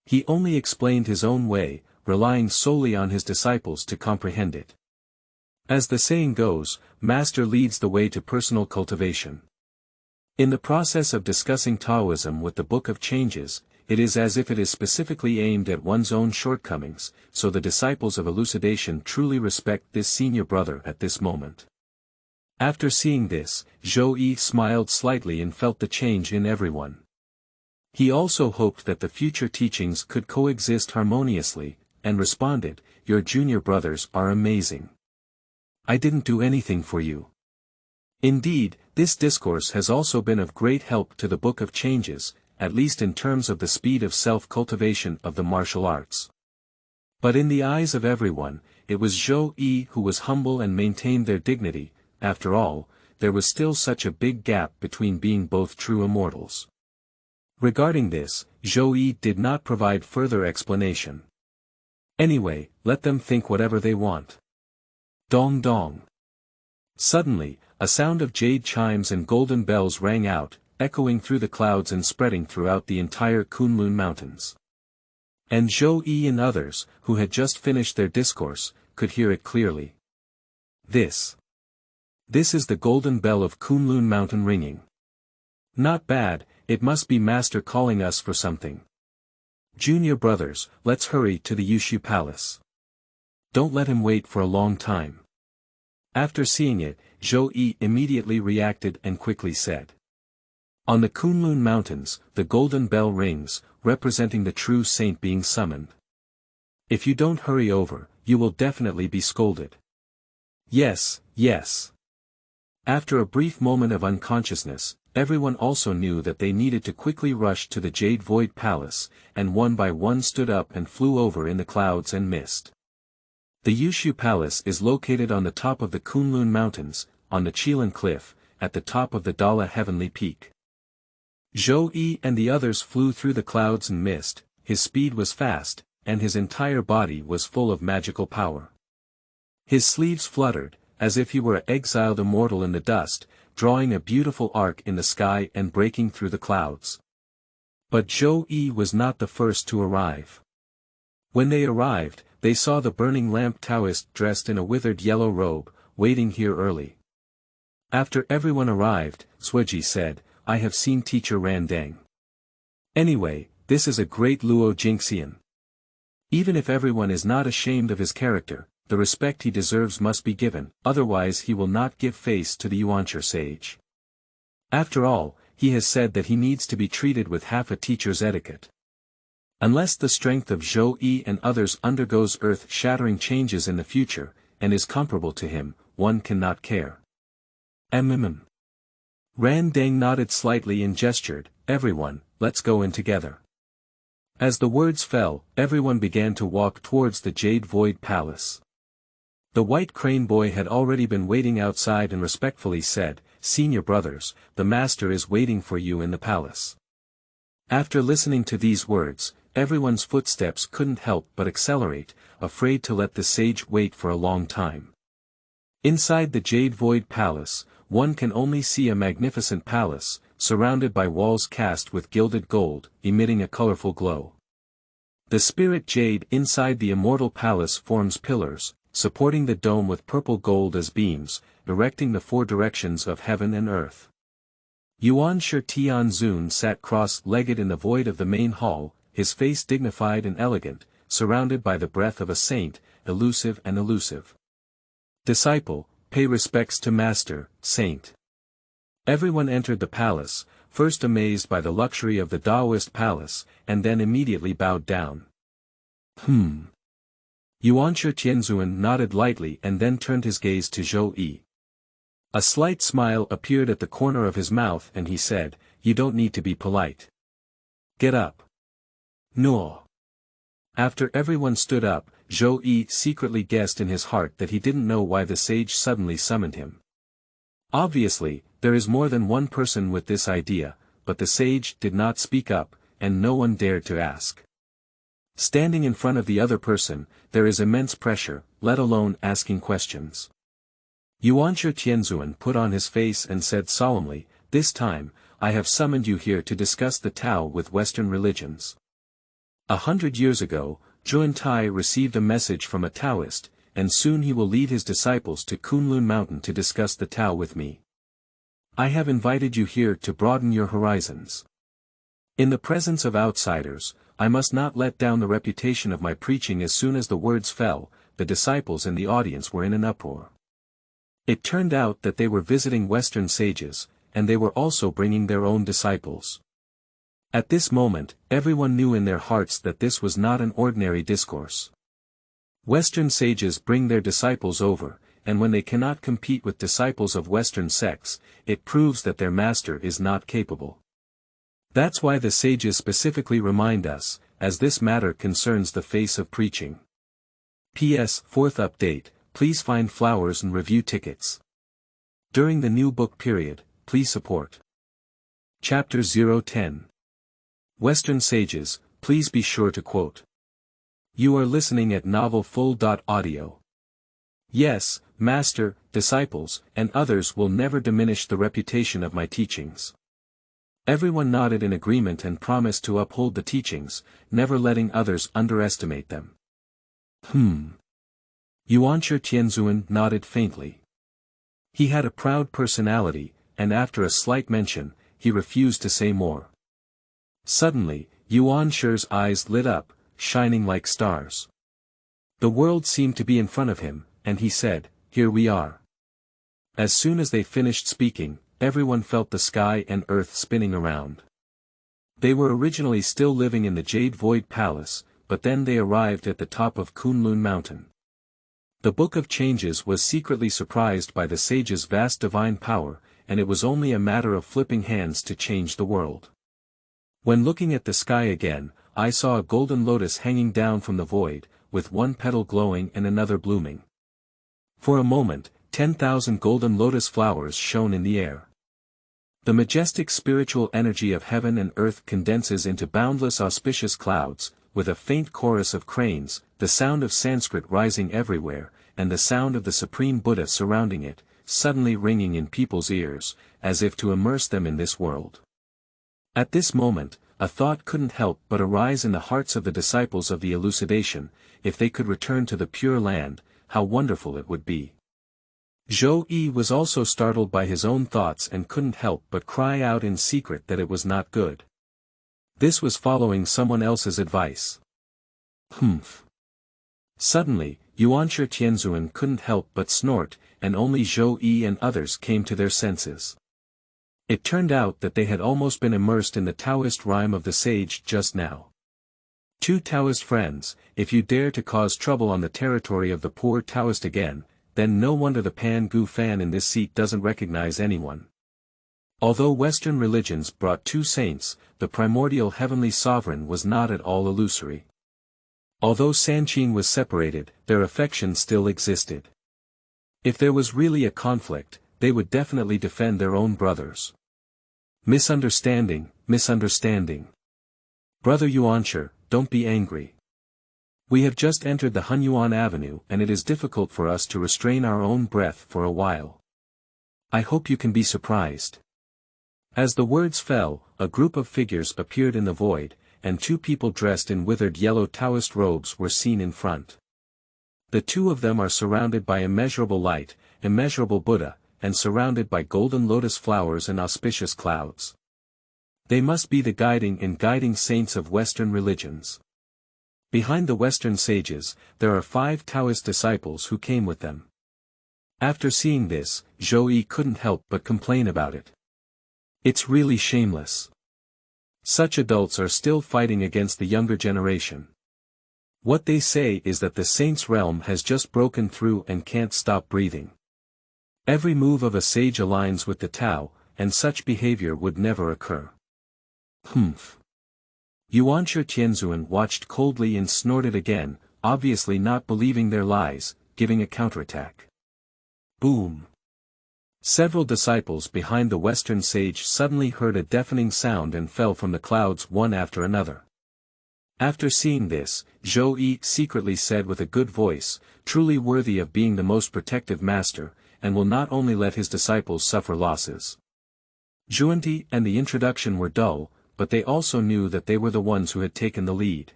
He only explained his own way, relying solely on his disciples to comprehend it. As the saying goes, Master leads the way to personal cultivation. In the process of discussing Taoism with the Book of Changes, it is as if it is specifically aimed at one's own shortcomings, so the disciples of Elucidation truly respect this senior brother at this moment. After seeing this, Zhou Yi smiled slightly and felt the change in everyone. He also hoped that the future teachings could coexist harmoniously, and responded, "Your junior brothers are amazing. I didn't do anything for you." Indeed, this discourse has also been of great help to the Book of Changes, at least in terms of the speed of self-cultivation of the martial arts. But in the eyes of everyone, it was Zhou Yi who was humble and maintained their dignity. After all, there was still such a big gap between being both true immortals. Regarding this, Zhou Yi did not provide further explanation. Anyway, let them think whatever they want. Dong dong. Suddenly, a sound of jade chimes and golden bells rang out, echoing through the clouds and spreading throughout the entire Kunlun mountains. And Zhou Yi and others, who had just finished their discourse, could hear it clearly. This is the golden bell of Kunlun mountain ringing. Not bad, it must be Master calling us for something. Junior brothers, let's hurry to the Yushi Palace. Don't let him wait for a long time. After seeing it, Zhou Yi immediately reacted and quickly said. On the Kunlun mountains, the golden bell rings, representing the true saint being summoned. If you don't hurry over, you will definitely be scolded. Yes, yes. After a brief moment of unconsciousness, everyone also knew that they needed to quickly rush to the Jade Void Palace, and one by one stood up and flew over in the clouds and mist. The Yushu Palace is located on the top of the Kunlun Mountains, on the Qilan Cliff, at the top of the Dala Heavenly Peak. Zhou Yi and the others flew through the clouds and mist. His speed was fast, and his entire body was full of magical power. His sleeves fluttered, as if he were an exiled immortal in the dust, drawing a beautiful arc in the sky and breaking through the clouds. But Zhou Yi was not the first to arrive. When they arrived, they saw the burning lamp Taoist dressed in a withered yellow robe, waiting here early. After everyone arrived, Zhuji said, "I have seen Teacher Randang. Anyway, this is a great Luo Jingxian. Even if everyone is not ashamed of his character, the respect he deserves must be given, otherwise he will not give face to the Yuanshi sage. After all, he has said that he needs to be treated with half a teacher's etiquette. Unless the strength of Zhou Yi and others undergoes earth-shattering changes in the future, and is comparable to him, one cannot care." Randang nodded slightly and gestured, "Everyone, let's go in together." As the words fell, everyone began to walk towards the Jade Void Palace. The White Crane Boy had already been waiting outside and respectfully said, "Senior brothers, the master is waiting for you in the palace." After listening to these words, everyone's footsteps couldn't help but accelerate, afraid to let the sage wait for a long time. Inside the Jade Void Palace, one can only see a magnificent palace, surrounded by walls cast with gilded gold, emitting a colorful glow. The spirit jade inside the Immortal Palace forms pillars, supporting the dome with purple gold as beams, directing the four directions of heaven and earth. Yuanshi Tianzun sat cross-legged in the void of the main hall, his face dignified and elegant, surrounded by the breath of a saint, elusive and elusive. Disciple, pay respects to master, saint. Everyone entered the palace, first amazed by the luxury of the Taoist palace, and then immediately bowed down. Yuanshi Tianzun nodded lightly and then turned his gaze to Zhou Yi. A slight smile appeared at the corner of his mouth and he said, "You don't need to be polite. Get up." No. After everyone stood up, Zhou Yi secretly guessed in his heart that he didn't know why the sage suddenly summoned him. Obviously, there is more than one person with this idea, but the sage did not speak up, and no one dared to ask. Standing in front of the other person, there is immense pressure, let alone asking questions. Yuanshi Tianzun put on his face and said solemnly, "This time, I have summoned you here to discuss the Tao with Western religions. 100 years ago, Zhuan Tai received a message from a Taoist, and soon he will lead his disciples to Kunlun Mountain to discuss the Tao with me. I have invited you here to broaden your horizons. In the presence of outsiders, I must not let down the reputation of my preaching. As soon as the words fell, the disciples and the audience were in an uproar. It turned out that they were visiting Western sages, and they were also bringing their own disciples. At this moment, everyone knew in their hearts that this was not an ordinary discourse. Western sages bring their disciples over, and when they cannot compete with disciples of Western sects, it proves that their master is not capable. That's why the sages specifically remind us, as this matter concerns the face of preaching. P.S. Fourth update, please find flowers and review tickets. During the new book period, please support. Chapter 010. Western sages, please be sure to quote. You are listening at novelfull.audio. Yes, master, disciples, and others will never diminish the reputation of my teachings. Everyone nodded in agreement and promised to uphold the teachings, never letting others underestimate them. Yuanshi Tianzun nodded faintly. He had a proud personality, and after a slight mention, he refused to say more. Suddenly, Yuanshi's eyes lit up, shining like stars. The world seemed to be in front of him, and he said, "Here we are." As soon as they finished speaking, everyone felt the sky and earth spinning around. They were originally still living in the Jade Void Palace, but then they arrived at the top of Kunlun Mountain. The Book of Changes was secretly surprised by the sage's vast divine power, and it was only a matter of flipping hands to change the world. When looking at the sky again, I saw a golden lotus hanging down from the void, with one petal glowing and another blooming. For a moment, 10,000 golden lotus flowers shone in the air. The majestic spiritual energy of heaven and earth condenses into boundless auspicious clouds, with a faint chorus of cranes, the sound of Sanskrit rising everywhere, and the sound of the Supreme Buddha surrounding it, suddenly ringing in people's ears, as if to immerse them in this world. At this moment, a thought couldn't help but arise in the hearts of the disciples of the Elucidation: if they could return to the Pure Land, how wonderful it would be. Zhou Yi was also startled by his own thoughts and couldn't help but cry out in secret that it was not good. This was following someone else's advice. Suddenly, Yuanshi Tianzun couldn't help but snort, and only Zhou Yi and others came to their senses. It turned out that they had almost been immersed in the Taoist rhyme of the sage just now. Two Taoist friends, if you dare to cause trouble on the territory of the poor Taoist again, then no wonder the Pan-Gu fan in this seat doesn't recognize anyone. Although Western religions brought two saints, the primordial heavenly sovereign was not at all illusory. Although Sanqin was separated, their affection still existed. If there was really a conflict, they would definitely defend their own brothers. Misunderstanding. Brother Yuanshi, don't be angry. We have just entered the Honghuang Avenue and it is difficult for us to restrain our own breath for a while. I hope you can be surprised. As the words fell, a group of figures appeared in the void, and two people dressed in withered yellow Taoist robes were seen in front. The two of them are surrounded by immeasurable light, immeasurable Buddha, and surrounded by golden lotus flowers and auspicious clouds. They must be the guiding saints of Western religions. Behind the Western sages, there are 5 Taoist disciples who came with them. After seeing this, Zhou Yi couldn't help but complain about it. It's really shameless. Such adults are still fighting against the younger generation. What they say is that the saint's realm has just broken through and can't stop breathing. Every move of a sage aligns with the Tao, and such behavior would never occur. Yuanshi Tianzun watched coldly and snorted again, obviously not believing their lies, giving a counterattack. Boom! Several disciples behind the Western sage suddenly heard a deafening sound and fell from the clouds one after another. After seeing this, Zhou Yi secretly said with a good voice, truly worthy of being the most protective master, and will not only let his disciples suffer losses. Zhuanti and the introduction were dull, but they also knew that they were the ones who had taken the lead.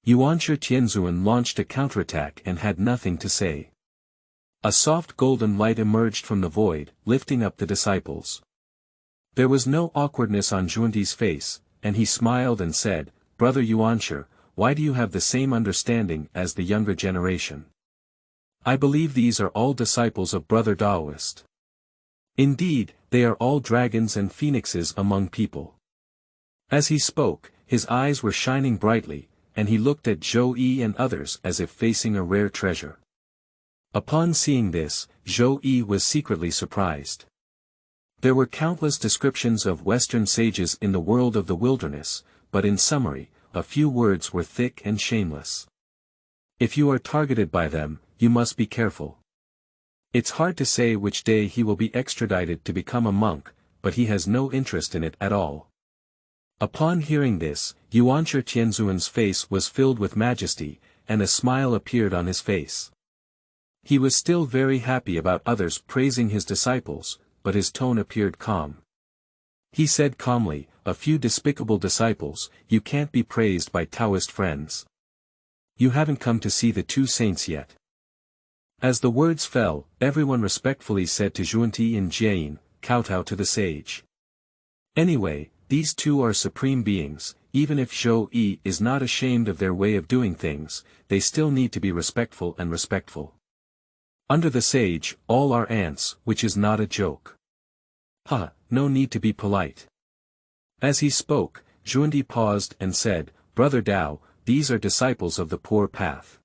Yuanshi Tianzun launched a counterattack and had nothing to say. A soft golden light emerged from the void, lifting up the disciples. There was no awkwardness on Zhuanti's face, and he smiled and said, "Brother Yuanshi, why do you have the same understanding as the younger generation? I believe these are all disciples of Brother Taoist. Indeed, they are all dragons and phoenixes among people." As he spoke, his eyes were shining brightly, and he looked at Zhou Yi and others as if facing a rare treasure. Upon seeing this, Zhou Yi was secretly surprised. There were countless descriptions of Western sages in the world of the wilderness, but in summary, a few words were thick and shameless. If you are targeted by them, you must be careful. It's hard to say which day he will be extradited to become a monk, but he has no interest in it at all. Upon hearing this, Yuanshi Tianzun's face was filled with majesty, and a smile appeared on his face. He was still very happy about others praising his disciples, but his tone appeared calm. He said calmly, "A few despicable disciples, you can't be praised by Taoist friends. You haven't come to see the two saints yet." As the words fell, everyone respectfully said to Zhuanti and Jian, "Kowtow to the sage." Anyway, these two are supreme beings. Even if Zhou Yi is not ashamed of their way of doing things, they still need to be respectful and respectful. Under the sage, all are ants, which is not a joke. No need to be polite. As he spoke, Zhuanti paused and said, "Brother Tao, these are disciples of the poor path."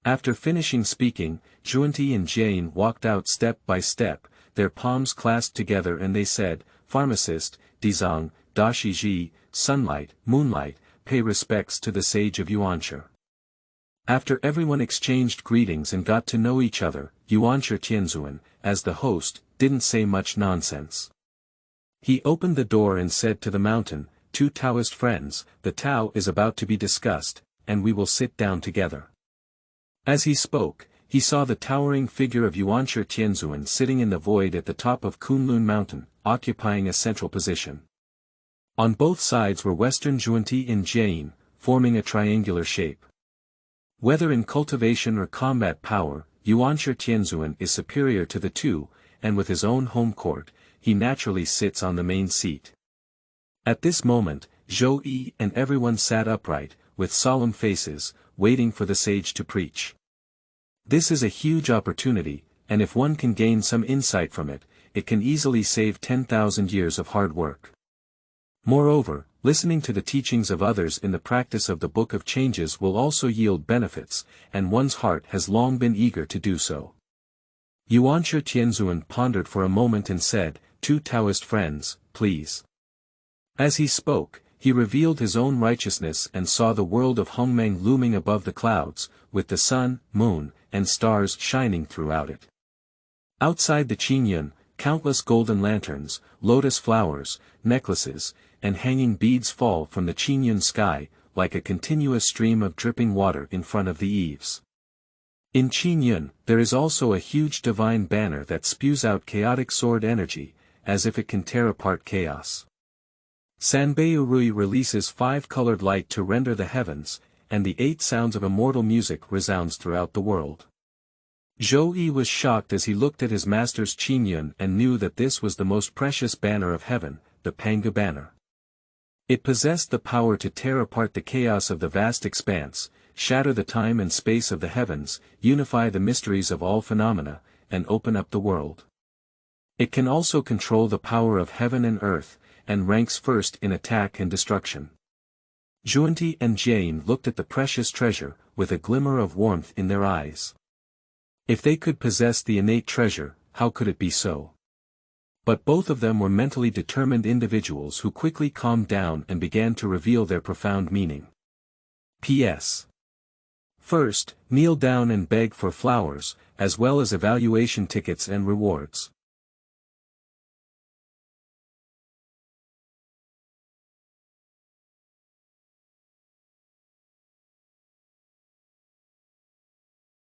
After finishing speaking, Zhuanti and Jian walked out step by step, their palms clasped together, and they said, "Pharmacist, Dizang, Dashiji, sunlight, moonlight, pay respects to the sage of Yuanshi." After everyone exchanged greetings and got to know each other, Yuanshi Tianzun, as the host, didn't say much nonsense. He opened the door and said to the mountain, "Two Taoist friends, the Tao is about to be discussed, and we will sit down together." As he spoke, he saw the towering figure of Yuanshi Tianzun sitting in the void at the top of Kunlun mountain, occupying a central position. On both sides were Western Zhuanti and Jian, forming a triangular shape. Whether in cultivation or combat power, Yuanshi Tianzun is superior to the two, and with his own home court, he naturally sits on the main seat. At this moment, Zhou Yi and everyone sat upright, with solemn faces, waiting for the sage to preach. This is a huge opportunity, and if one can gain some insight from it, it can easily save 10,000 years of hard work. Moreover, listening to the teachings of others in the practice of the Book of Changes will also yield benefits, and one's heart has long been eager to do so. Yuanshi Tianzun pondered for a moment and said, "Two Taoist friends, please." As he spoke, he revealed his own righteousness and saw the world of Honghuang looming above the clouds, with the sun, moon, and stars shining throughout it. Outside the Qingyun, countless golden lanterns, lotus flowers, necklaces, and hanging beads fall from the Qingyun sky, like a continuous stream of dripping water in front of the eaves. In Qingyun, there is also a huge divine banner that spews out chaotic sword energy, as if it can tear apart chaos. Sanbei Rui releases 5-colored light to render the heavens, and the 8 sounds of immortal music resounds throughout the world. Zhou Yi was shocked as he looked at his master's Qingyun and knew that this was the most precious banner of heaven, the Panga banner. It possessed the power to tear apart the chaos of the vast expanse, shatter the time and space of the heavens, unify the mysteries of all phenomena, and open up the world. It can also control the power of heaven and earth, and ranks first in attack and destruction. Zhuanti and Jian looked at the precious treasure, with a glimmer of warmth in their eyes. If they could possess the innate treasure, how could it be so? But both of them were mentally determined individuals who quickly calmed down and began to reveal their profound meaning. P.S. First, kneel down and beg for flowers, as well as evaluation tickets and rewards.